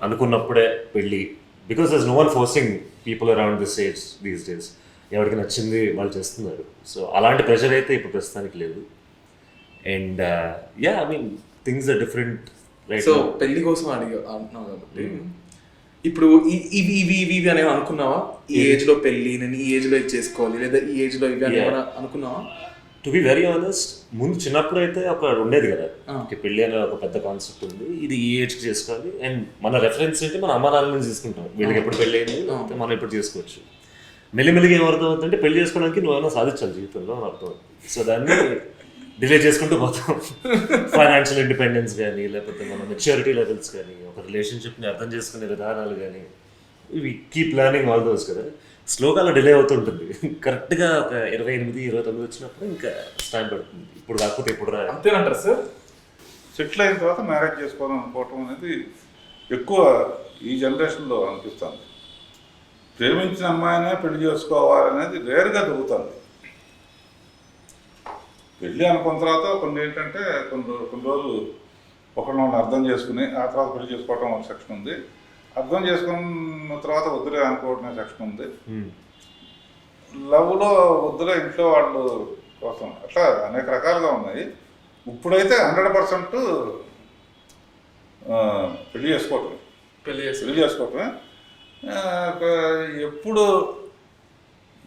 అనుకున్నప్పుడే పెళ్ళి, because there's no one forcing people around this age these days. ఎవరికి నచ్చింది వాళ్ళు చేస్తున్నారు. సో అలాంటి ప్రెషర్ అయితే ఇప్పుడు ప్రస్తుతానికి లేదు. And I mean things are different. So పెళ్లి కోసం అంటున్నావు కాబట్టి ఇప్పుడు ఇవి ఇవి ఇవి ఇవి అనేవి అనుకున్నావా? ఈ ఏజ్ లో పెళ్లి, నేను ఈ ఏజ్ లో ఇది చేసుకోవాలి, లేదా ఈ ఏజ్ లో ఇవి అని అనుకున్నావా? టు బి వెరీ ఆనెస్ట్, ముందు చిన్నప్పుడు అయితే ఒక ఉండేది కదా, పెళ్లి అనే ఒక పెద్ద కాన్సెప్ట్ ఉంది, ఇది ఈ ఏజ్కి చేసుకోవాలి. అండ్ మన రెఫరెన్స్ ఏంటి, మన అమ్మ నాన్న నుంచి తీసుకుంటాం, వీళ్ళకి ఎప్పుడు పెళ్ళి అయింది మనం ఎప్పుడు చేసుకోవచ్చు. మెల్లిమెల్లిగా ఏమర్థం అవుతుందంటే పెళ్లి చేసుకోవడానికి నువ్వేమైనా సాధించాలి జీవితంలో అని అర్థం అవుతుంది. సో దాన్ని డిలే చేసుకుంటూ పోతాం. ఫైనాన్షియల్ ఇండిపెండెన్స్ కానీ, లేకపోతే మన మెచ్యూరిటీ లెవెల్స్ కానీ, ఒక రిలేషన్షిప్ని అర్థం చేసుకునే విధానాలు కానీ, ఇవి కీప్ లెర్నింగ్ ఆల్ దోస్ కదా, స్లోగా అలా డిలే అవుతుంటుంది. కరెక్ట్గా ఒక 28, 29 వచ్చినప్పుడు ఇంకా స్టాండ్ పడుతుంది. ఇప్పుడు కాకపోతే ఇప్పుడు రా అంతేనంటారు సార్. సెటిల్ అయిన తర్వాత మ్యారేజ్ చేసుకోవాలని అనుకోవటం అనేది ఎక్కువ ఈ జనరేషన్లో అనిపిస్తుంది. ప్రేమించిన అమ్మాయినే పెళ్లి చేసుకోవాలనేది రేరుగా దొరుకుతుంది. పెళ్ళి అనుకున్న తర్వాత కొన్ని ఏంటంటే కొన్ని రోజులు ఒకరిని అర్థం చేసుకుని ఆ తర్వాత పెళ్లి చేసుకోవటం ఒక సెక్షన్ ఉంది, అర్థం చేసుకున్న తర్వాత వద్దులే అనుకోవటం సెక్షన్ ఉంది. లవ్లో వద్దులో ఇంట్లో వాళ్ళు కోసం అట్లా అనేక రకాలుగా ఉన్నాయి. ఇప్పుడైతే 100% పెళ్లి చేసుకోవటమే పెళ్లి చేసుకోవటమే. ఎప్పుడు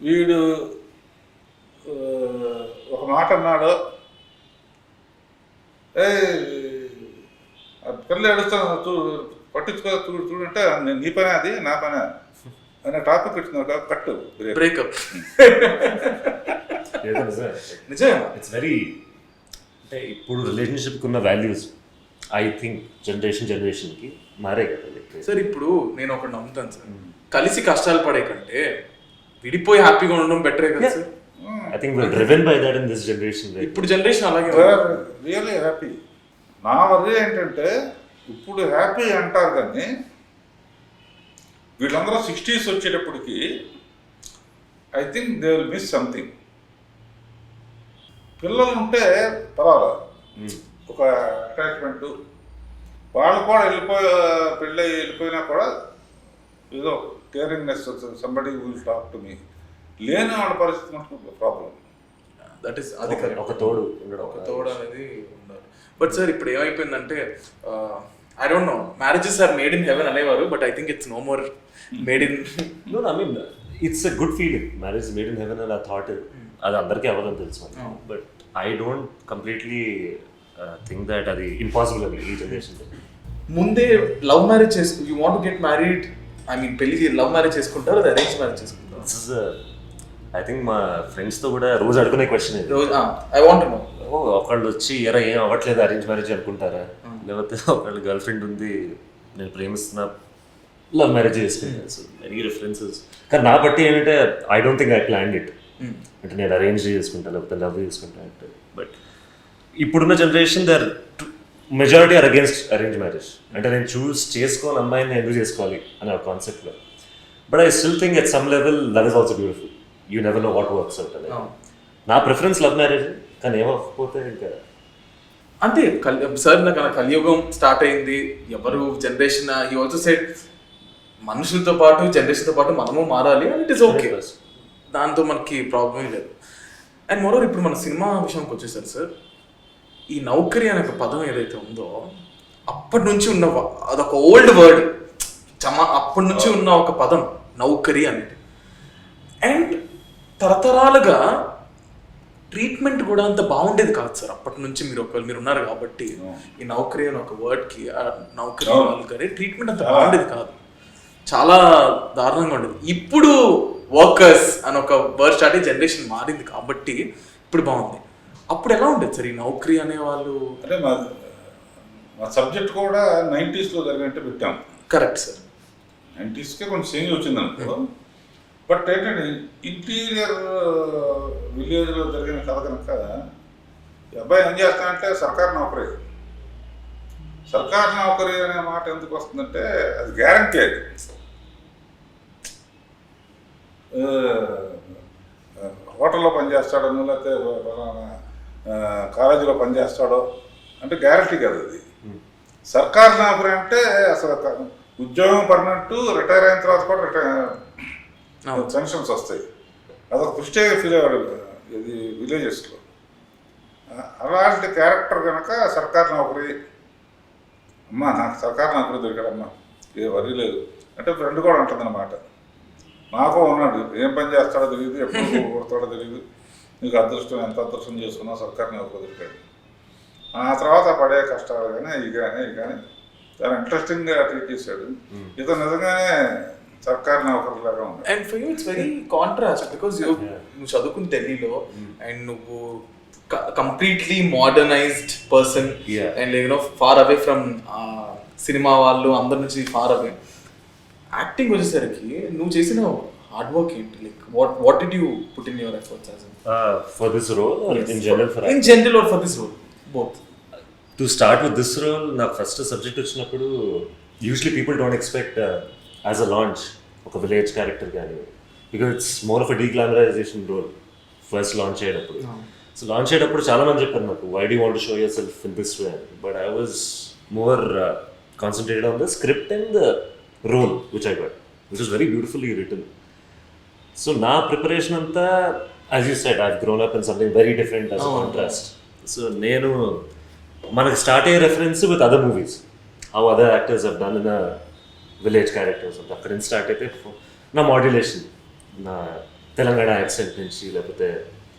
వీడు ఒక మాట అన్నాడు, పిల్లలు ఏడుస్తాను పట్టించుకో చూడంటే నీ పనే అది నా పనే అనే టాపిక్ వచ్చింది కట్టు బ్రేకప్. నిజమే. ఇట్స్ వెరీ అంటే ఇప్పుడు రిలేషన్షిప్కి ఉన్న వాల్యూస్ ఐ థింక్ జనరేషన్కి మారే కదా సార్. ఇప్పుడు నేను ఒకటి నమ్ముతాను సార్, కలిసి కష్టాలు పడే కంటే విడిపోయి హ్యాపీగా ఉండడం బెటరే కదా sir. I think we're driven by that in this generation. ఇప్పుడు జనరేషన్ అలాగే రియల్లీ హ్యాపీ. నా వర్రీ ఏంటంటే ఇప్పుడు హ్యాపీ అంటారు కానీ వీళ్ళందరూ 60s వచ్చేటప్పటికి I think they will miss something. పిల్లలు ఉంటే పర్వాలేదు, ఒక అటాచ్మెంట్, వాళ్ళు కూడా వెళ్ళిపోయినా కూడా ఏదో కేరింగ్నెస్, somebody will talk to me. లేని వాళ్ళ పరిస్థితి మనకు ప్రాబ్లం. దట్ ఈస్ అది ఒక తోడు అనేది ఉండాలి. బట్ సార్ ఇప్పుడు ఏమైపోయిందంటే I don't know, marriages are made in heaven అనేవారు, but I think it's no more made in. No I mean it's a good feeling, marriage made in heaven అని ఆ థాట్ అది అందరికీ అవ్వాలని తెలుసు. But I don't completely think that అది impossible అని ఈ జనరేషన్. ముందే love marriage you want get married, I mean పెళ్లి లవ్ మ్యారేజ్ చేసుకుంటారు, అది అరేంజ్ మ్యారేజ్ చేసుకుంటారు? ఐ థింక్ మా ఫ్రెండ్స్తో కూడా రోజు అడుగునే క్వశ్చన్ ఇది. I want know. ఒకళ్ళు వచ్చి ఎరా ఏం అవ్వట్లేదు అరేంజ్ మ్యారేజ్ అనుకుంటారా, లేకపోతే ఒకళ్ళు గర్ల్ ఫ్రెండ్ ఉంది నేను ప్రేమిస్తున్నా లవ్ మ్యారేజ్ చేసుకుంటాను. So many references. కానీ నా బట్టి ఏంటంటే I don't think I planned it. అంటే నేను అరేంజ్ చేసుకుంటాను లేకపోతే లవ్ చేసుకుంటాను అంటే. బట్ ఇప్పుడున్న generation their majority are against arrange marriage. అంటే నేను చూస్ చేసుకోని అమ్మాయిని ఎందుకు చేసుకోవాలి అనే ఒక కాన్సెప్ట్లో. But I still think at some level that is also beautiful. You never know what works out అనేది. నా ప్రిఫరెన్స్ లవ్ మ్యారేజ్, కానీ ఏమకపోతే ఇంకా అంతే. సార్ నాకు కలియుగం స్టార్ట్ అయింది, ఎవరు జనరేషన్ ఈ ఆల్సో సెడ్ మనుషులతో పాటు జనరేషన్తో పాటు మనము మారాలి, అండ్ ఇట్ ఈస్ ఓకే. దాంతో మనకి ప్రాబ్లం లేదు. అండ్ మోరోవర్ ఇప్పుడు మన సినిమా విషయానికి వచ్చేసారు సార్, ఈ నౌకరీ అనే ఒక పదం ఏదైతే ఉందో అప్పటి నుంచి ఉన్న అదొక ఓల్డ్ వర్డ్, అప్పటి నుంచి ఉన్న ఒక పదం నౌకరీ అనేది. అండ్ తరతరాలుగా ట్రీట్మెంట్ కూడా అంత బాగుండేది కాదు సార్ అప్పటి నుంచి. మీరు ఉన్నారు కాబట్టి ఈ నౌకరీ అని ఒక వర్డ్కి, నౌకరీ కానీ ట్రీట్మెంట్ అంత బాగుండేది కాదు, చాలా దారుణంగా ఉండేది. ఇప్పుడు వర్కర్స్ అని ఒక వర్డ్ స్టార్ట్ అయ్యి జనరేషన్ మారింది కాబట్టి ఇప్పుడు బాగుంది. అప్పుడు ఎలా ఉండేది సార్ ఈ నౌకరీ అనేవాళ్ళు? అంటే మా సబ్జెక్ట్ కూడా 90sలో జరిగినట్టు పెట్టాం. కరెక్ట్ సార్, 90sకే కొంచెం చేంజ్ వచ్చింది అనుకో. బట్ ఏంటంటే ఇంటీరియర్ విలేజ్లో జరిగిన కథ కనుక ఈ అబ్బాయి ఏం చేస్తానంటే సర్కారు నౌకరీ. సర్కారు నౌకరీ అనే మాట ఎందుకు వస్తుందంటే అది గ్యారంటీ. అది హోటల్లో పనిచేస్తాడో లేకపోతే కాలేజీలో పనిచేస్తాడో అంటే గ్యారంటీ కదా అది. సర్కారు నౌకరీ అంటే అసలు ఉద్యోగం పర్మనెంట్, రిటైర్ అయిన తర్వాత కూడా పెన్షన్స్ వస్తాయి. అదొక పుష్టిగా ఫీల్ అయ్యాడు ఇది విలేజెస్లో. అలాంటి క్యారెక్టర్ కనుక సర్కారు నౌకరీ, అమ్మా నాకు సర్కారు నౌకరీ దొరికాడమ్మా ఏ వరీ లేదు అంటే ఫ్రెండ్ కూడా ఉంటుంది అన్నమాట. నాకు ఉన్నాడు, ఏం పని చేస్తాడో తెలియదు, ఎప్పుడు కొడతాడో తెలియదు, నీకు అదృష్టం ఎంత అదృష్టం చేసుకున్నావు సర్కారు నౌకరీ దొరికాడు. ఆ తర్వాత పడే కష్టాలు కానీ ఇవి కానీ చాలా ఇంట్రెస్టింగ్గా ట్రీట్ చేశాడు. ఇతను నిజంగానే సర్కారు నౌకరీ లాగా ఉంది. And for you it's very contrast because నువ్వు చదువుకుని ఢిల్లీలో అండ్ నువ్వు completely modernized person and far away from cinema వాళ్ళు అందరి నుంచి ఫార్ అవే. యాక్టింగ్ వచ్చేసరికి నువ్వు చేసిన హార్డ్ వర్క్ ఏంటి? Like what did you put in your efforts for this role or in general? In general or for this role? Both. To start with this role నాకు first subject వచ్చినప్పుడు usually people don't expect as a launch ఒక village character కానీ, because it's more of a deglamorization role first launch అయ్యేటప్పుడు. So launch అయ్యేటప్పుడు చాలా మంది చెప్పారు నాకు, why do want to show yourself in this way? But I was more concentrated on the script and the role which I got, which was very beautifully written. So నా preparation అంతా as you said I grown up in something very different as contrast. So నేను మనకి start అయ్యే reference with other movies, how other actors have done in village characters. అక్కడ నుంచి start అయితే నా modulation, నా తెలంగాణ యాక్సెంట్ నుంచి, లేకపోతే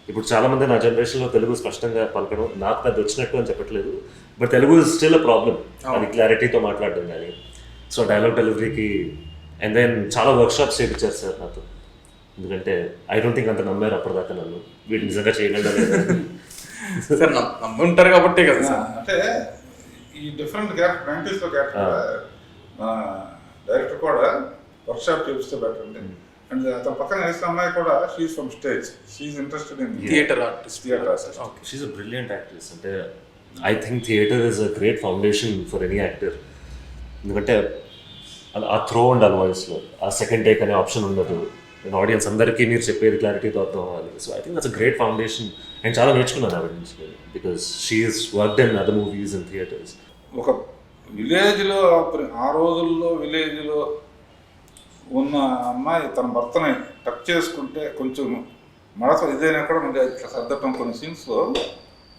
ఇప్పుడు చాలామంది నా జనరేషన్లో తెలుగు స్పష్టంగా పలకడం నాకు పెద్ద వచ్చినట్టు అని చెప్పట్లేదు, but Telugu is still a problem. అది క్లారిటీతో మాట్లాడడం కానీ, సో డైలాగ్ డెలివరీకి. అండ్ దెన్ చాలా వర్క్షాప్స్ చేయించారు సార్ నాతో, ఎందుకంటే ఐ డోంట్ థింక్ అంత నమ్మారు అప్పటిదాకా నన్ను, వీడు నిజంగా చేయగలడా లేదా. సార్ నమ్ముంటారు కాబట్టే కదా సార్. అంటే ఈ డిఫరెంట్ క్యారెక్టర్ 90s లో క్యారెక్టర్ డైరెక్టర్ కూడా వర్క్షాప్ చేపిస్తే బెటర్ అండి. అండ్ అతని పక్కన వేసిన అమ్మాయి కూడా she's from stage, she's interested in theatre artist. She's a brilliant actress. అంటే I think theatre is a great foundation for any actor. ఎందుకంటే ఆ థ్రో ఉండాలి వాయిస్లో, ఆ సెకండ్ టేక్ అనే ఆప్షన్ ఉండదు, అండ్ ఆడియన్స్ అందరికీ మీరు చెప్పేది క్లారిటీతో అర్థం అవ్వాలి. So I think that's a great foundation. నేను చాలా నేర్చుకున్నాను ఆవిడ నుంచి, because she is worked in other movies and theatres. ఒక విలేజ్లో, ఆ రోజుల్లో విలేజ్లో ఉన్న అమ్మాయి తన భర్తని టచ్ చేసుకుంటే కొంచెం మడత ఇదైనా కూడా మనకి ఇట్లా సర్దటం కొన్ని సీన్స్లో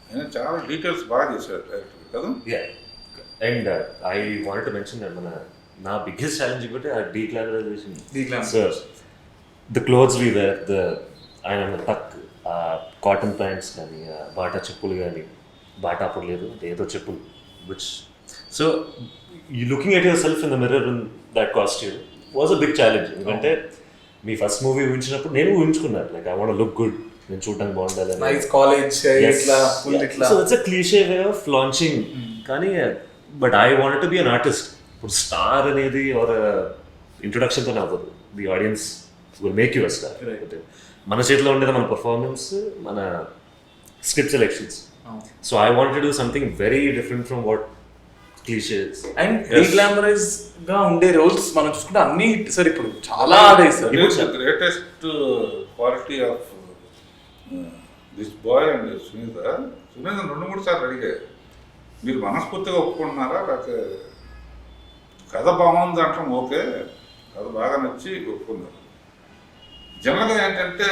ఆయన చాలా డీటెయిల్స్ బాగా చేశాడు డైరెక్టర్ కదా. And I wanted to mention నా బిగ్గెస్ట్ ఛాలెంజ్ కూడా ఆ deglamorization. Sir the clothes we wear, ఆయన టక్, కాటన్ ప్యాంట్స్ కానీ, బాటా చెప్పులు కానీ, బాటా అప్పుడు లేదు ఏదో చెప్పులు, which so you looking at yourself in the mirror in that costume was a big challenge. ఎందుకంటే మీ ఫస్ట్ మూవీ ఊహించినప్పుడు నేను ఊహించుకున్నాను, like I want look good, నేను చూడడానికి బాగుండాలి. నైస్ కాలేజ్ ఇట్లా ఫుల్ ఇట్లా. So that's a cliche way of launching. కానీ but I wanted to be an artist. ఇప్పుడు స్టార్ అనేది ఒక ఇంట్రొడక్షన్తోనే అవ్వదు, the audience will make you a star. మన చేతిలో ఉండేది మన పర్ఫార్మెన్స్, మన script selections. So I wanted to do something very different from what clichés. And deglamorise గా ఉండే రోల్స్ మనం చూసుకుంటే అన్ని హిట్ సార్. ఇప్పుడు చాలా ఆడాయి సార్. Greatest quality of this boy and Sunitha 2-3 సార్లు అడిగారు, మీరు మనస్ఫూర్తిగా ఒప్పుకుంటున్నారా, లేకపోతే కథ బాగుంది అంటాం, ఓకే కథ బాగా నచ్చి ఒప్పుకున్నారు. జనరల్గా ఏంటంటే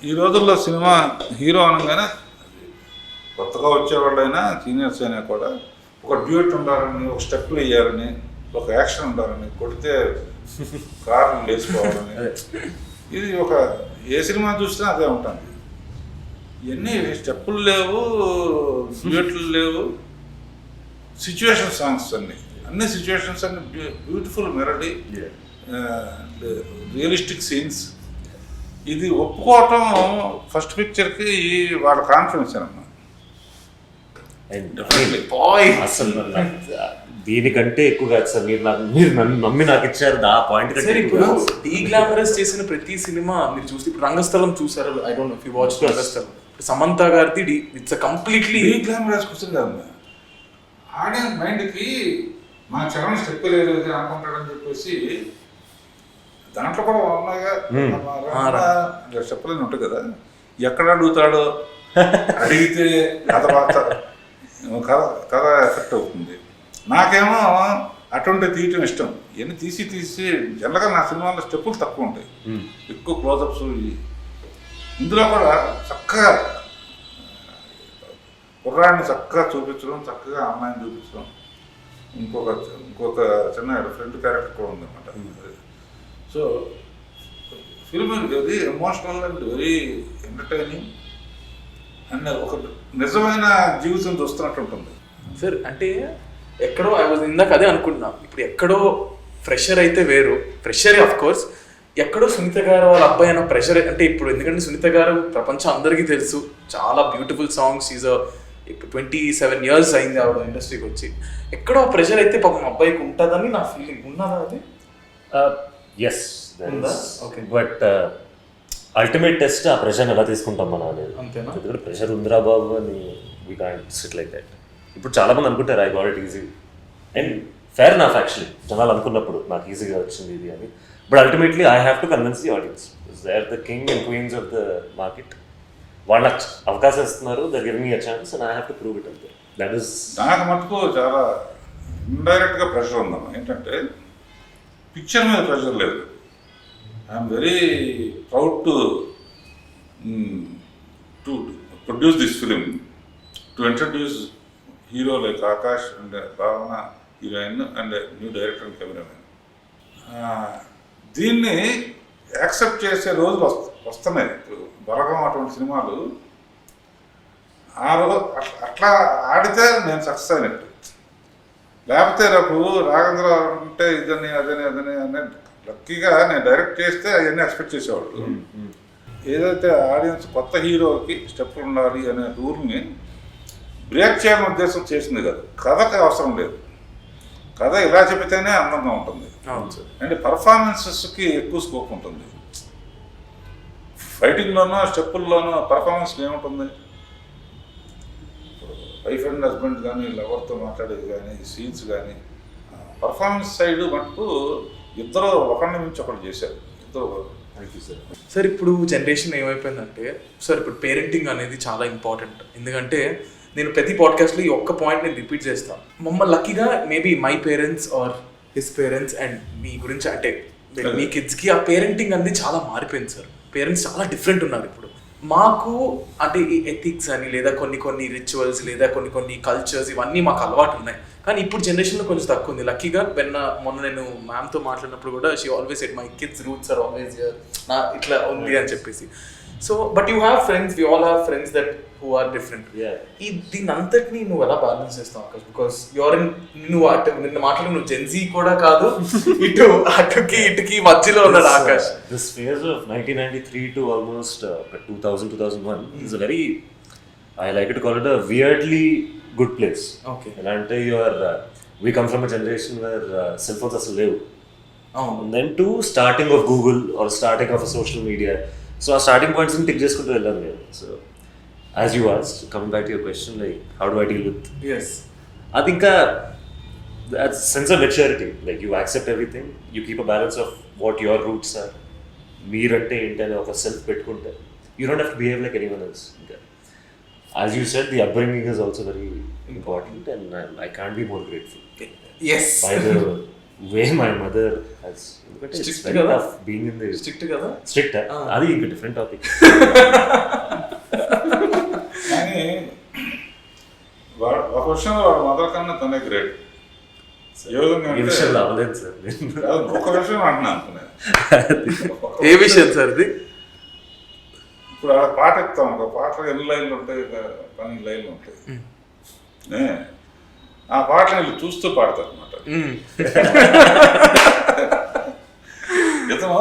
ఈ రోజుల్లో సినిమా హీరో అనగానే కొత్తగా వచ్చేవాళ్ళైనా సీనియర్స్ అయినా కూడా ఒక డ్యూట్ ఉండాలని, ఒక స్టెప్లు వేయాలని, ఒక యాక్షన్ ఉండాలని, కొడితే కార్లు లేచిపోవాలని, ఇది ఒక ఏ సినిమా చూసినా అదే ఉంటుంది. ఇవన్నీ స్టెప్పులు లేవు, డ్యూట్లు లేవు, సిచ్యువేషన్ సాంగ్స్ అన్ని సిచ్యువేషన్స్ అన్ని బ్యూటిఫుల్ మెలడీ, రియలిస్టిక్ సీన్స్. ఇది ఒప్పుకోవటం ఫస్ట్ పిక్చర్కి వాళ్ళ కాన్ఫిడెన్స్ అన్నమాట. అసలు దీనికంటే ఎక్కువ కాదు సార్, మీరు నన్ను నమ్మి నాకు ఇచ్చారు ఆ పాయింట్ కంటే. ఇప్పుడు డీగ్లామరైజ్ చేసిన ప్రతి సినిమా మీరు చూసి, ఇప్పుడు రంగస్థలం చూసారు, I don't know if you watch Rangasthalam. Samantha గారిది ఇట్స్ కంప్లీట్లీ డీగ్లామరైజ్ క్వశ్చన్ కాదు, ఆడియన్స్ మైండ్కి మన చరణ్ స్టెప్ లేదు అనుకుంటాడని చెప్పేసి దాంట్లో కూడా ఉన్నాయిగా స్టెప్లని ఉంటుంది కదా, ఎక్కడ అడుగుతాడో అడిగితే కథ ఎఫెక్ట్ అవుతుంది. నాకేమో అటువంటి తీయటం ఇష్టం. ఇవన్నీ తీసి జనరల్గా నా సినిమాలో స్టెప్పులు తక్కువ ఉంటాయి, ఎక్కువ క్లోజప్స్. ఇందులో కూడా చక్కగా కుర్రాడిని చక్కగా చూపించడం, చక్కగా అమ్మాయిని చూపించడం, ఇంకొక చిన్న ఫ్రెండ్ క్యారెక్టర్ కూడా ఉందన్నమాట. So film very emotional and very entertaining and ఒక నిజమైన జీవితం చూస్తున్నట్టు ఉంటుంది సార్. అంటే ఎక్కడో ఐ వాజ్ ఇందాక అదే అనుకుంటున్నా, ఇప్పుడు ఎక్కడో ఫ్రెషర్ అయితే వేరు, ఫ్రెషర్ ఆఫ్ కోర్స్, ఎక్కడో సునీత గారు వాళ్ళ అబ్బాయి అయిన ప్రెషర్. అంటే ఇప్పుడు ఎందుకంటే సునీత గారు ప్రపంచం అందరికీ తెలుసు, చాలా బ్యూటిఫుల్ సాంగ్స్, ఈజ్ 27 years అయింది ఆవిడ ఇండస్ట్రీకి వచ్చి. ఎక్కడో ప్రెషర్ అయితే పాపం అబ్బాయికి ఉంటుందని నా ఫీలింగ్. ఉన్నదా అది? ఎస్, బట్ అల్టిమేట్ టెస్ట్ ఆ ప్రెషర్ ఎలా తీసుకుంటాం మనం అనేది. అంతేనా? ఎందుకంటే ప్రెషర్ ఉందిరా బాబు అని we can't sit like that. ఇప్పుడు చాలా మంది అనుకుంటారు I got it easy, and fair enough actually జనాలు అనుకున్నప్పుడు నాకు ఈజీగా వచ్చింది ఇది అని. But ultimately I have to convince the audience, they are the king and queens of the market. వాళ్ళకి అవకాశం ఇస్తున్నారు, they are giving me a chance and I have to prove it అంతే. దట్ ఈస్ నాకు మటుకు చాలా ఇండైరెక్ట్గా pressure ఉందమ్మా. ఏంటంటే పిక్చర్ మీద ప్రెషర్ లేదు, I'm very proud to produce this film, to introduce hero like Akash and Bhavana heroine and new director and cameraman. దీన్ని యాక్సెప్ట్ చేసే రోజులు వస్తున్నాయి. ఇప్పుడు బలగం అటువంటి సినిమాలు ఆ రోజు అట్లా ఆడితే నేను సక్సెస్ అయినట్టు. లేకపోతే రేపు రాఘవేంద్ర అంటే ఇదని అదని అనే లక్కీగా నేను డైరెక్ట్ చేస్తే అవన్నీ ఎక్స్పెక్ట్ చేసేవాళ్ళు. ఏదైతే ఆడియన్స్ కొత్త హీరోకి స్టెప్ ఉండాలి అనే రూల్ని బ్రేక్ చేయడం ఉద్దేశం చేసింది కాదు. కథకి అవసరం లేదు, కథ ఇలా చెబితేనే అందంగా ఉంటుంది. అంటే పర్ఫార్మెన్సెస్కి ఎక్కువ స్కోప్ ఉంటుంది. ఫైటింగ్లోనూ స్టెప్పుల్లోనూ పర్ఫార్మెన్స్ ఏముంటుంది? వైఫ్ అండ్ హస్బెండ్ కానీ లవర్తో మాట్లాడేది కానీ సీన్స్ కానీ పర్ఫార్మెన్స్ సైడ్ మటుకు ఇద్దరు ఒకరిని మించి ఒకటి చేశారు. ఇద్దరు. సార్ ఇప్పుడు జనరేషన్ ఏమైపోయిందంటే సార్ ఇప్పుడు పేరెంటింగ్ అనేది చాలా ఇంపార్టెంట్. ఎందుకంటే నేను ప్రతి పాడ్కాస్ట్లో ఈ ఒక్క పాయింట్ నేను రిపీట్ చేస్తాను. మమ్మల్ని లక్కీగా maybe my parents or his parents and మీ గురించి అంటే మీ కిడ్స్కి ఆ పేరెంటింగ్ అనేది చాలా మారిపోయింది సార్. పేరెంట్స్ చాలా డిఫరెంట్ ఉన్నారు ఇప్పుడు. మాకు అంటే ఈ ఎథిక్స్ అని లేదా కొన్ని రిచువల్స్ లేదా కొన్ని కల్చర్స్ ఇవన్నీ మాకు అలవాటు ఉన్నాయి. కానీ ఇప్పుడు జనరేషన్లో కొంచెం తక్కువ ఉంది. లక్కీగా మొన్న నేను మ్యామ్తో మాట్లాడినప్పుడు కూడా she always said my kids roots are always here, నా ఇట్లా ఉంది అని చెప్పేసి. So but you have friends, we all have friends that who are different. ఈ దీని అంతటినీ నువ్వు ఎలా బ్యాలెన్స్ చేస్తావు ఆకాష్? బికాస్ నువ్వు నిన్న మాట్లాడి నువ్వు జెన్జీ కూడా కాదు, ఇటుకి మధ్యలో ఉన్నాడు Akash. This phase of 1993 to almost 2000-2001 is a very, I like to call it a weirdly good place. Okay. ఎలా అంటే we come from a generation where cell phones అసలు లేవు. And then to starting of Google or starting of a social media. So ఆ starting points ని tick చేసుకుంటూ వెళ్ళాను నేను. So as you asked, coming back to your question, like how do I deal with? Yes. I think that's sense of maturity. Like you accept everything, you keep a balance of what your roots are. మీరంటే ఏంటనే ఒక self పెట్టుకుంటే you don't have to behave like anyone else. As you said, the upbringing is also very important and I can't be more grateful. Yes. By the way my mother has, it's very tough being in the strict అది ఇంకా different topic. కానీ ఒక విషయంలో వాడు mother కన్నా తనే great. ఏ విధంగా అవ్వలేదు సార్. ఒక విషయం అంటున్నా అనుకున్నాను. ఏ విషయం సార్ ఇది? ఇప్పుడు అలా పాట ఇస్తాం, ఒక పాటలో ఎన్ని లైన్లు ఉంటాయి, 12 లైన్లు ఉంటాయి. ఆ పాటలు వీళ్ళు చూస్తూ పాడతారు అనమాట. ఇతను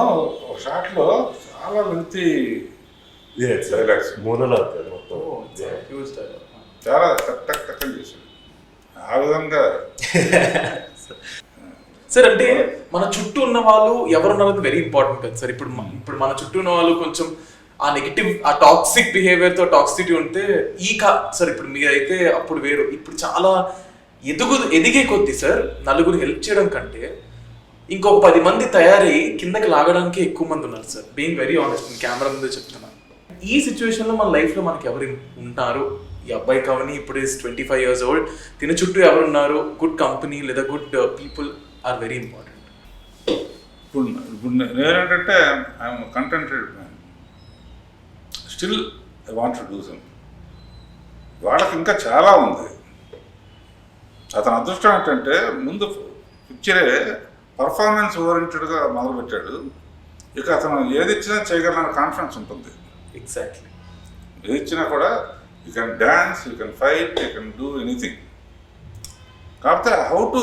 ఒక షాట్లో చాలా లెంగ్తీ డైలాగ్స్ చాలా టక్ చేశాడు. ఆ విధంగా సార్ అంటే మన చుట్టూ ఉన్న వాళ్ళు ఎవరున్నది వెరీ ఇంపార్టెంట్ కదా సార్. ఇప్పుడు మన చుట్టూ ఉన్న వాళ్ళు కొంచెం ఆ నెగిటివ్, ఆ టాక్సిక్ బిహేవియర్తో టాక్సిటీ ఉంటే సార్ ఇప్పుడు మీరైతే అప్పుడు వేరు. ఇప్పుడు చాలా ఎదిగే కొద్దీ సార్ నలుగురు హెల్ప్ చేయడం కంటే ఇంకొక 10 మంది తయారై కిందకి లాగడానికి ఎక్కువ మంది ఉన్నారు సార్. బీయింగ్ వెరీ ఆనెస్ట్, నేను కెమెరా ముందే చెప్తున్నాను. ఈ సిచ్యువేషన్లో మన లైఫ్లో మనకి ఎవరు ఉంటారు? ఈ అబ్బాయి కావని ఇప్పుడు 25 years old, తిన చుట్టూ ఎవరున్నారు? గుడ్ కంపెనీ లేదా good people are very important. ఇప్పుడు నేనేంటంటే I'm contented man, still I want to do something. వాళ్ళకి ఇంకా చాలా ఉంది. అతని అదృష్టం ఏంటంటే ముందు పిక్చరే పర్ఫార్మెన్స్ ఓరియంటెడ్గా మొదలుపెట్టాడు. ఇక అతను ఏది ఇచ్చినా చేయగలన కాన్ఫిడెన్స్ ఉంటుంది. ఎగ్జాక్ట్లీ. ఏది ఇచ్చినా కూడా you can dance, you can fight, you can do anything. కాకపోతే హౌ టు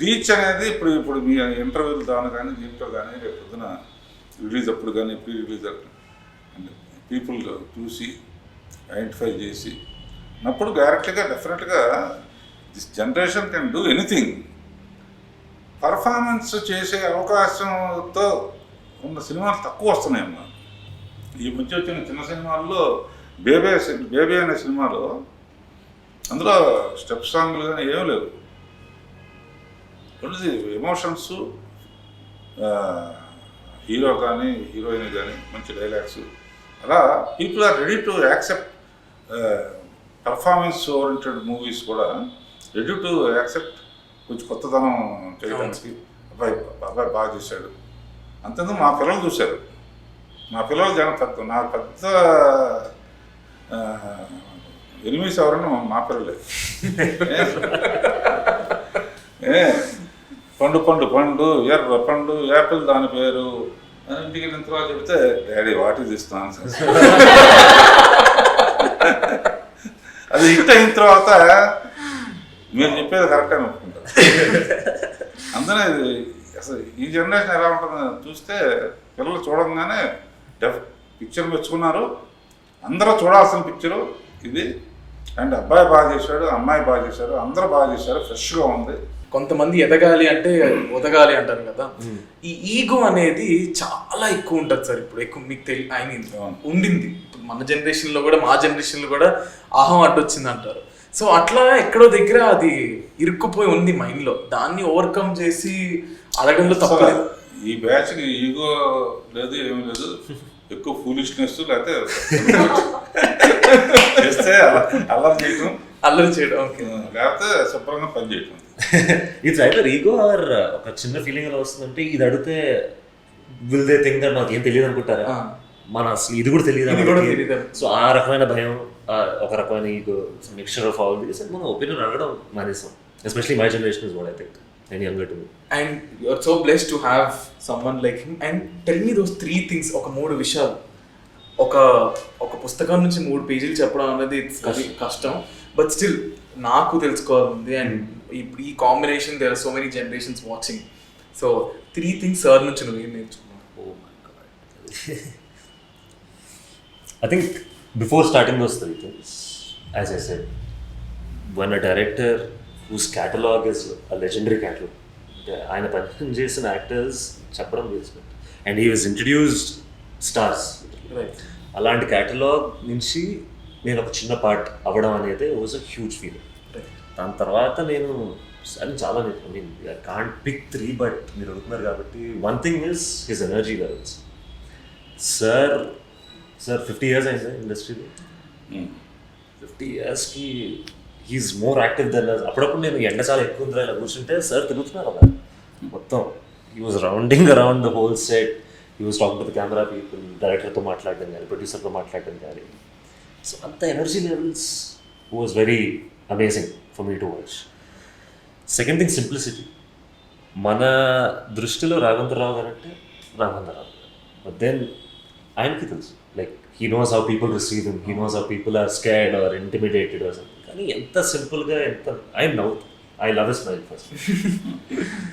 రీచ్ అనేది ఇప్పుడు మీ ఇంటర్వ్యూలు దాని కానీ దీంట్లో కానీ రేపు పొద్దున రిలీజ్ అప్పుడు కానీ ప్రీ రిలీజ్ అంటే పీపుల్ చూసి ఐడెంటిఫై చేసి అప్పుడు గ్యారెంటీగా డెఫినెట్గా this generation can do anything. Performance చేసే అవకాశంతో ఉన్న సినిమాలు తక్కువ వస్తున్నాయి అమ్మా. ఈ మధ్య వచ్చిన చిన్న సినిమాల్లో బేబీ అనే సినిమాలో అందులో స్టెప్ సాంగ్లు కానీ ఏమీ లేవు. ఎమోషన్స్, హీరో కానీ హీరోయిన్ కానీ మంచి డైలాగ్స్, అలా people are ready to accept performance oriented movies కూడా రెడీ టు యాక్సెప్ట్ కొంచెం కొత్తదనం చేయడానికి. అబ్బాయి బాగా చేశాడు, అంతేందుకు మా పిల్లలు చూశారు. మా పిల్లలు జనం పెద్ద నాకు పెద్ద ఎనిమిస్ ఎవరన్నా మా పిల్లలే. పండు పండు పండు ఎర్ర పండు యాపిల్ దాని పేరు ఇంటికి వెళ్ళిన తర్వాత చెబితే డాడీ వాటి తీస్తున్నాను. అది హిట్ అయిన తర్వాత మీరు చెప్పేది కరెక్ట్ అని ఒప్పుకుంటారు. అందుకనే అసలు ఈ జనరేషన్ ఎలా ఉంటుందో చూస్తే పిల్లలు చూడంగానే పిక్చర్ మెచ్చుకున్నారు. అందరూ చూడాల్సిన పిక్చరు ఇది. అండ్ అబ్బాయి బాగా చేశాడు, అమ్మాయి బాగా చేశారు, అందరూ బాగా చేశారు, ఫ్రెష్గా ఉంది. కొంతమంది ఎదగాలి అంటే ఒదగాలి అంటారు కదా, ఈ ఈగో అనేది చాలా ఎక్కువ ఉంటుంది సార్. ఇప్పుడు ఎక్కువ మీకు ఉండింది ఇప్పుడు మన జనరేషన్లో కూడా, మా జనరేషన్లో కూడా అహం అడ్డొచ్చింది అంటారు. సో అట్లా ఎక్కడో దగ్గర అది ఇరుక్కుపోయి ఉంది మైండ్లో. దాన్ని ఓవర్కమ్ చేసి అడగడంలో తప్పలేదు. ఈ బ్యాచ్కి ఈగో లేదు, ఏమీ లేదు. ఎక్కువ ఫూలిష్నెస్ లేకపోతే చేస్తే అల్లరి చేయడం లేకపోతే శుభ్రంగా పని చేయడం. ఇట్స్ ఐదర్ ఈగో ఆర్ ఒక చిన్న ఫీలింగ్ ఎలా వస్తుందంటే, ఇది అడిగితే విల్ దే థింక్ దట్ నాకు ఏం తెలియదు అనుకుంటారా, మన అసలు ఇది కూడా తెలియదు. సో ఆ రకమైన భయం, ఒక రకమైన ego, mixture of all this, మనం ఒపీనియన్ అడగడం మానేసాం. Especially my generation is what I think. And younger to me. And you're so blessed to have someone like him. And tell me those 3 things. ఒక 3 విషయాలు. ఒక పుస్తకం నుంచి 3 పేజీలు చెప్పడం అనేది కష్టం. బట్ స్టిల్ నాకు తెలుసుకోవాలండి. అండ్ ఇప్పుడు ఈ combination there are so many generations watching. So 3 things sir నుంచి నువ్వు ఏం నేర్చుకున్నావు? Oh my God. I think before starting those 3 things, as I said, when a director whose catalog is a legendary catalog, ఆయన పని చేసిన actors చెప్పడం basement, and he was introduced stars. అలాంటి catalogue నుంచి నేను ఒక చిన్న పార్ట్ అవ్వడం అనేది వాజ్ అ హ్యూజ్ ఫీలింగ్. దాని తర్వాత నేను చాలా I mean I can't pick 3, but మీరు అడుగుతున్నారు కాబట్టి one thing is his energy levels. Sir 50 years అయింది ఇండస్ట్రీలో. 50 yearsకి he's more active than us. అప్పుడప్పుడు నేను ఎండ చాలా ఎక్కువ ఉందిరా ఇలా కూర్చుంటే సార్ తిరుగుతున్నారు అలా మొత్తం. He was rounding around the whole set. He was talking to the camera people, డైరెక్టర్తో మాట్లాడడం కానీ, ప్రొడ్యూసర్తో మాట్లాడడం కానీ. సో అంత energy levels was very amazing for me to watch. Second thing simplicity. మన దృష్టిలో రాఘవేంద్రరావు గారు అంటే రాఘవేంద్రరావు గారు, బట్ దెన్ ఆయనకి తెలుసు, like he knows how people receive him, he knows how people are scared or intimidated or something. కానీ ఎంత సింపుల్గా, ఎంత I love his smile first.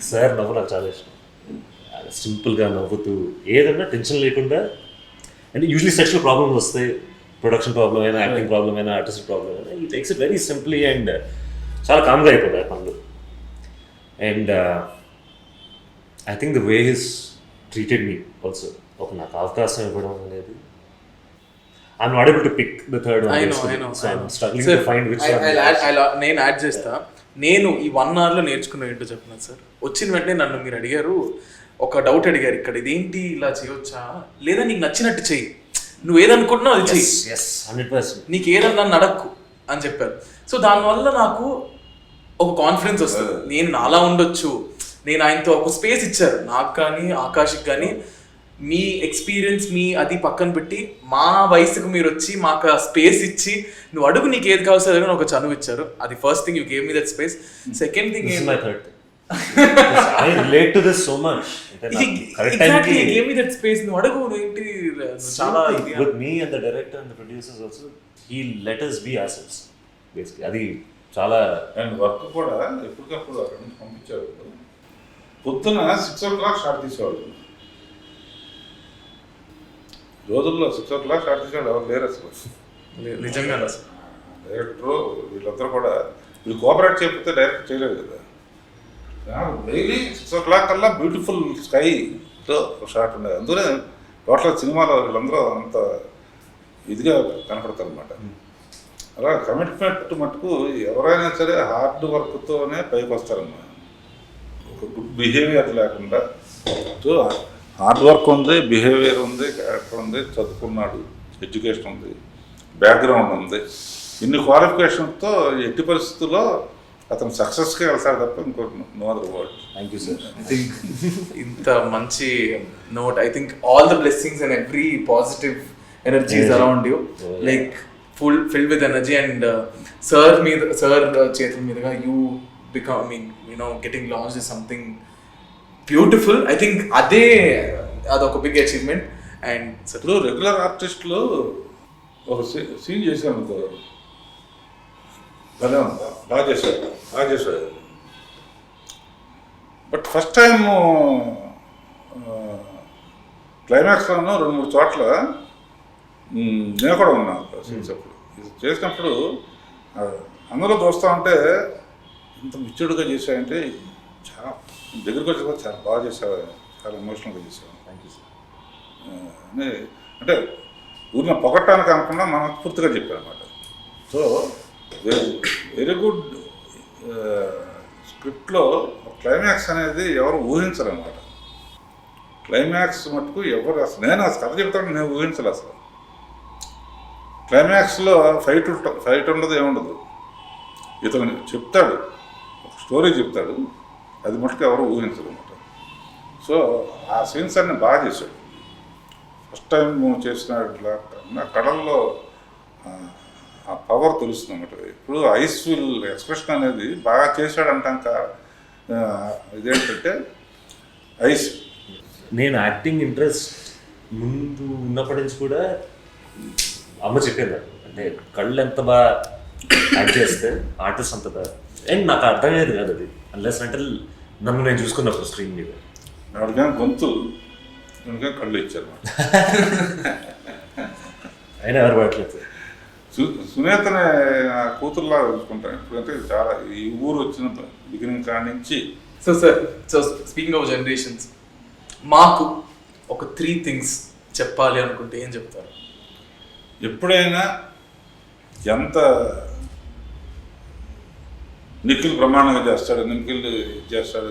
Sir నవ్వు నాకు చాలా ఇష్టం. సింపుల్గా నవ్వుతూ ఏదన్నా టెన్షన్ లేకుండా. అంటే యూజువలీ సెట్స్లో ప్రాబ్లమ్స్ వస్తాయి, ప్రొడక్షన్ ప్రాబ్లం అయినా, యాక్టింగ్ ప్రాబ్లం అయినా, ఆర్టిస్ట్ ప్రాబ్లం అయినా, ఈ takes it very simply and చాలా కామ్గా అయిపోతాయి పనులు. And I think the way his treated me also, ఒక నాకు అవకాశం ఇవ్వడం అనేది. I'm not able to pick the third one. I know. So I'm struggling to find which one. నేను యాడ్ చేస్తా. నేను ఈ 1 hourలో నేర్చుకున్న ఏంటో చెప్పిన సార్. వచ్చిన వెంటనే నన్ను మీరు అడిగారు, ఒక డౌట్ అడిగారు, ఇక్కడ ఇదేంటి ఇలా చేయొచ్చా, లేదా నీకు నచ్చినట్టు చెయ్యి, నువ్వు ఏదనుకుంటున్నావు అది చెయ్యి, 100%, నీకు ఏదన్నా నన్ను అడక్కు అని చెప్పారు. సో దానివల్ల నాకు ఒక కాన్ఫిడెన్స్ వస్తుంది, నేను నాలా ఉండొచ్చు. నేను ఆయనతో ఒక స్పేస్ ఇచ్చారు నాకు కానీ ఆకాష్కి కానీ. మీ ఎక్స్పీరియన్స్ మీ అది పక్కన పెట్టి మా వయసుకు మీరు వచ్చి మాకు ఆ స్పేస్ ఇచ్చి నువ్వు అడుగు నీకు ఏది కావాల్సి ఒక చనువు ఇచ్చారు. అది first thing, you gave me that space. Second thing I relate to this so much. Exactly, you gave me that space. నువ్వు అడుగు, ఏంటి చాలా with me and the director and the producers also, he let us be ourselves basically. అది చాలా. And work కూడా ఎప్పటికప్పుడు అక్కడ నుంచి పంపించారు. పొద్దున 6 o'clock స్టార్ట్ తీసేవాళ్ళు. రోజుల్లో 6 o'clock స్టార్ట్ చేసేవాళ్ళు ఎవరు లేరు అసలు. నిజంగా డైరెక్టరు వీళ్ళందరూ కూడా వీళ్ళు కోఆపరేట్ చేయకపోతే డైరెక్ట్ చేయలేదు కదా. డైలీ 6 o'clock కల్లా బ్యూటిఫుల్ స్కైతో షాట్ ఉండేది. అందులో టోటల్ సినిమాలో వీళ్ళందరూ అంత ఇదిగా కనపడతారు అనమాట. అలా కమిట్మెంట్ మటుకు ఎవరైనా సరే హార్డ్ వర్క్తోనే పైకి వస్తారన్నమాట. ఒక గుడ్ బిహేవియర్ లేకుండా. సో హార్డ్ వర్క్ ఉంది, బిహేవియర్ ఉంది, క్యారెక్టర్ ఉంది, చదువుకున్నాడు, ఎడ్యుకేషన్ ఉంది, బ్యాక్గ్రౌండ్ ఉంది. ఇన్ని క్వాలిఫికేషన్తో ఎట్టి పరిస్థితుల్లో అతను సక్సెస్కి వెళ్తాడు తప్ప ఇంకో no other word. Thank you sir. I think ఇంత మంచి note, I think all the blessings and every positive energies around you, like filled with energy. And sir చేతుల మీదుగా you become, I mean getting launch is something beautiful. I think అదొక big achievement. And ఇప్పుడు regular ఆర్టిస్టులు ఒక scene చేశాను అనుకో, బాగా చేశాడు. బట్ ఫస్ట్ టైం క్లైమాక్స్లోనూ 2-3 చోట్ల నేను కూడా ఉన్నాను సీన్స్ అప్పుడు. ఇది చేసినప్పుడు అందరూ చూస్తూ ఉంటే ఇంత మిచ్చుడుగా చేశాయంటే చాలా దగ్గరికి వచ్చి కూడా చాలా బాగా చేసావు, చాలా ఎమోషనల్గా చేసావు. Thank you sir. అంటే ఊరిని పొగట్టానికి అనుకున్నా మనస్ఫూర్తిగా చెప్పాను అనమాట. సో వెరీ గుడ్ స్క్రిప్ట్లో క్లైమాక్స్ అనేది ఎవరు ఊహించరు అనమాట. క్లైమాక్స్ మటుకు ఎవరు అసలు నేను కథ చెప్తాను, నేను ఊహించలే అసలు. క్లైమాక్స్లో ఫైట్ ఉండదు, ఏముండదు. ఇతను చెప్తాడు, ఒక స్టోరీ చెప్తాడు, అది మటుకు ఎవరు ఊహించరు అనమాట. సో ఆ సీన్స్ అన్ని బాగా చేశాడు. ఫస్ట్ టైం చేసినట్లా నా కళల్లో ఆ పవర్ తెలుస్తుంది అన్నమాట. ఇప్పుడు ఐస్ విల్ ఎక్స్ప్రెషన్ అనేది బాగా చేశాడంటాక ఇదేంటంటే ఐస్. నేను యాక్టింగ్ ఇంట్రెస్ట్ ముందు ఉన్నప్పటి నుంచి కూడా అమ్మ చెప్పేది నాకు, అంటే కళ్ళు ఎంత బాగా యాక్ట్ చేస్తే ఆర్టిస్ట్ అంత బాగా. అండ్ నాకు అర్థమయ్యేది కాదు అది, అన్లెస్ అంటే నన్ను నేను చూసుకున్నప్పుడు స్క్రీన్ మీద. వాడిగా గొంతు, ఇంకా కళ్ళు ఇచ్చారు. అయినా ఎవరు పడట్లేదు. సునేతనే కూతురులా చూసుకుంటాను ఎందుకంటే చాలా ఈ ఊరు వచ్చిన బిగినింగ్ కాడి నుంచి. సో స్పీకింగ్ ఆఫ్ జనరేషన్స్, మాకు ఒక 3 things చెప్పాలి అనుకుంటే ఏం చెప్తారు? ఎప్పుడైనా ఎంత నిఖిల్ బ్రహ్మాండంగా చేస్తాడు, నిఖిల్ చేస్తాడు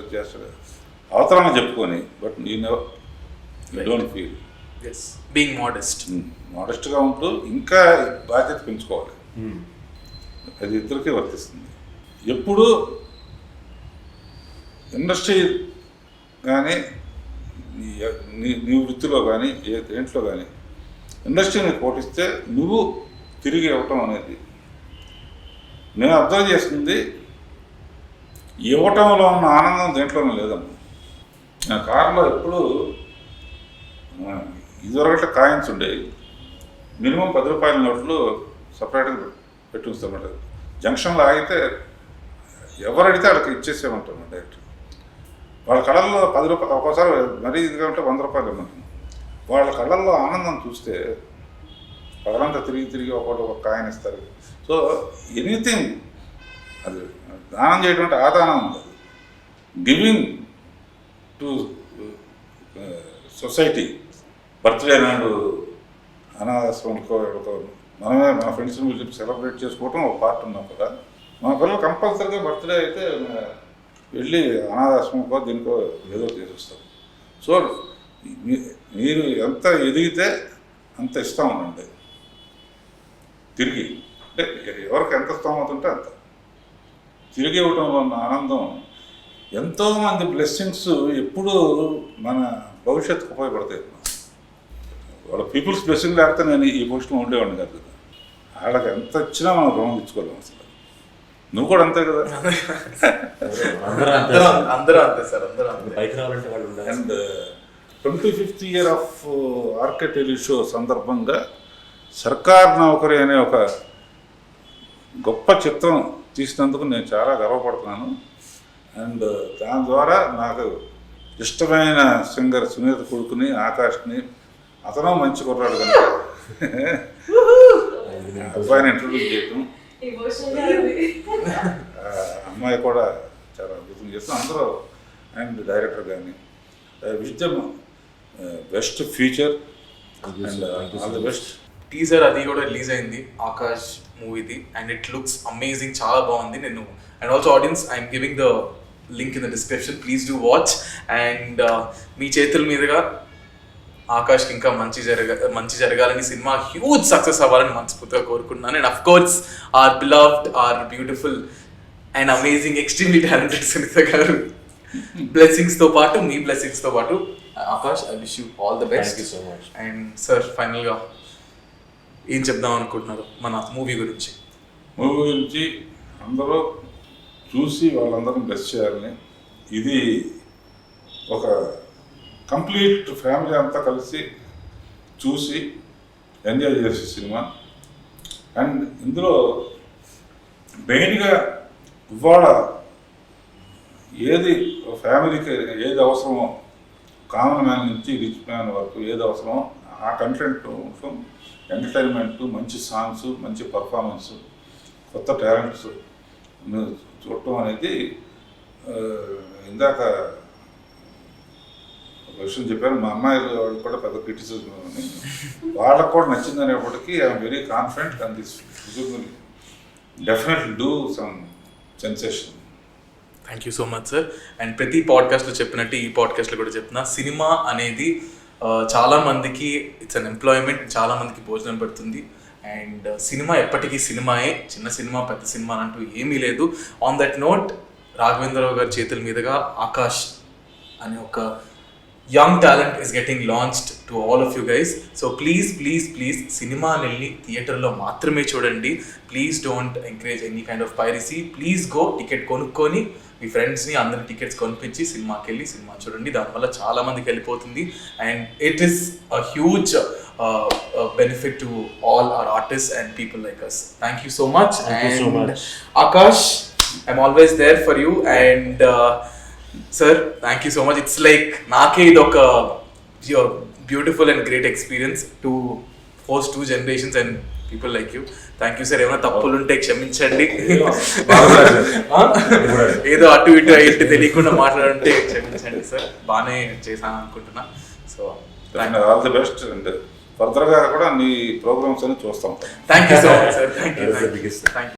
అవతరంగా చెప్పుకొని, but you don't feel. Yes, being modest. మోడెస్ట్గా ఉంటూ ఇంకా బాధ్యత పెంచుకోవాలి. అది ఇద్దరికీ వర్తిస్తుంది. ఎప్పుడు ఇండస్ట్రీ కానీ నీ వృత్తిలో కానీ దేంట్లో కానీ ఇండస్ట్రీని పోటిస్తే నువ్వు తిరిగి ఇవ్వటం అనేది నేను అబ్జర్వ్ చేస్తుంది. ఇవ్వటంలో ఉన్న ఆనందం దేంట్లోనూ లేదమ్మా. నా కారులో ఎప్పుడు ఇదివరకట్లా కాయిన్స్ ఉండేవి, మినిమం 10 రూపాయల నోట్లు సపరేట్గా పెట్టుకుంటామన్నమాట. జంక్షన్లో ఆగితే ఎవరు అడిగితే వాళ్ళకి ఇచ్చేసేమంటాం డైరెక్ట్. వాళ్ళ కళ్ళల్లో 10 రూపాయలు, ఒక్కోసారి మరీ ఇదిగా ఉంటే 100 రూపాయలు ఇవ్వమంటాం. వాళ్ళ కళ్ళల్లో ఆనందం చూస్తే పగలంతా తిరిగి ఒక కాయిన్ ఇస్తారు. సో ఎనీథింగ్ అది దానం చేయడం అంటే ఆ దానం ఉండదు. Giving to society. బర్త్డే నాడు అనాథాశ్రమంలో మనమే మన ఫ్రెండ్స్ని పిలిచి సెలబ్రేట్ చేసుకోవటం ఒక పార్ట్ ఉన్నాం కదా. మన పిల్లలు కంపల్సరీగా బర్త్డే అయితే వెళ్ళి అనాథాశ్రమంకో దీనికో ఏదో చేసేస్తారు. సో మీరు ఎంత ఎదిగితే అంత ఇస్తూ ఉండండి తిరిగి. అంటే ఎవరికి ఎంత స్తోమత అంత తిరిగి ఇవ్వటంలో ఉన్న ఆనందం. ఎంతోమంది బ్లెస్సింగ్స్ ఎప్పుడూ మన భవిష్యత్తుకు ఉపయోగపడతాయి. వాళ్ళ పీపుల్స్ బ్లెస్సింగ్ లేకపోతే నేను ఈ పొజిషన్లో ఉండేవాడిని కాదు కదా. వాళ్ళకి ఎంత ఇచ్చినా మనం రుణం ఇచ్చుకోలేము అసలు. నువ్వు కూడా అంతే కదా. అందరూ అంతే సార్, అందరూ అంతే. బైక్ రావాలంటే వాళ్ళు ఉండాలి. And 25th year of RK tele show సందర్భంగా సర్కార్ నౌకరీ అనే ఒక గొప్ప చిత్రం తీసినందుకు నేను చాలా గర్వపడుతున్నాను. అండ్ దాని ద్వారా నాకు ఇష్టమైన సింగర్ సునీత కొడుకుని ఆకాష్ని, అతను మంచి కుర్రాడు కనుక అబ్బాయిని ఇంట్రొడ్యూస్ చేయటం, అమ్మాయి కూడా చాలా అద్భుతం చేస్తాం అందరూ. అండ్ డైరెక్టర్ కానీ wish them best future and all the best. Teaser అది కూడా రిలీజ్ అయింది ఆకాష్ మూవీది, అండ్ ఇట్ లుక్స్ అమేజింగ్, చాలా బాగుంది. నేను and also audience I'm giving the link in the description, please do watch. And మీ చేతుల మీదుగా ఆకాష్కి ఇంకా మంచి జరగాలని, సినిమా హ్యూజ్ సక్సెస్ అవ్వాలని మనస్ఫూర్తిగా కోరుకుంటున్నాను. And of course our beloved, our beautiful and amazing extremely talented Sunitha garu. Blessings తో పాటు మీ బ్లెస్సింగ్స్ తో పాటు Akash, I wish you all the best. Thank you so much. And sir final గా ఏం చెప్దాం అనుకుంటున్నారు మన మూవీ గురించి? మూవీ గురించి అందరూ చూసి వాళ్ళందరం బ్లెస్ చేయాలని, ఇది ఒక కంప్లీట్ ఫ్యామిలీ అంతా కలిసి చూసి ఎంజాయ్ చేసే సినిమా. అండ్ ఇందులో మెయిన్గా ఇవాళ ఏది ఫ్యామిలీకి ఏది అవసరమో, కామన్ మ్యాన్ నుంచి రిచ్ మ్యాన్ వరకు ఏది అవసరమో ఆ కంటెంట్, ఎంటర్టైన్మెంట్, మంచి సాంగ్స్, మంచి పర్ఫార్మెన్స్, కొత్త టాలెంట్స్ చూడటం అనేది ఇందాక ఒక విషయం చెప్పాను, మా అమ్మాయిలు వాళ్ళు కూడా పెద్ద క్రిటిసిజం అని, వాళ్ళకు కూడా నచ్చింది అనేప్పటికీ I'm very confident and this definitely do some sensation. Thank you so much sir. And ప్రతి పాడ్కాస్ట్లో చెప్పినట్టు ఈ పాడ్కాస్ట్లో కూడా చెప్తున్నా, సినిమా అనేది చాలా మందికి ఇట్స్ అన్ ఎంప్లాయ్మెంట్, చాలా మందికి భోజనం పెడుతుంది. అండ్ సినిమా ఎప్పటికీ సినిమాయే, చిన్న సినిమా పెద్ద సినిమా అంటూ ఏమీ లేదు. ఆన్ దట్ నోట్, రాఘవేంద్రరావు గారి చేతుల మీదుగా ఆకాష్ అనే ఒక young talent is getting launched to all of you guys. So please please please సినిమాని వెళ్ళి థియేటర్లో మాత్రమే చూడండి. Please don't encourage any kind of piracy. Please go, ticket కొనుక్కొని మీ ఫ్రెండ్స్ని అందరి టికెట్స్ కొనిపించి సినిమాకి వెళ్ళి సినిమా చూడండి. దానివల్ల చాలా మందికి వెళ్ళిపోతుంది. And it is a huge benefit to all our artists and people like us. Thank you so much. Thank you so much. Akash, I'm always there for you. And sir, thank you so much. It's like naake idoka beautiful and great experience to host two generations and people like you. Thank you sir. ఏమైనా తప్పులు ఉంటే క్షమించండి. ఏదో అటు ఇటు అయితే తెలియకుండా మాట్లాడుంటే క్షమించండి సార్. బాగానే చేశాను అనుకుంటున్నా. So all the best. And ఫర్దర్గా కూడా నీ ప్రోగ్రామ్స్ అని చూస్తాం. Thank you so much sir. Thank you.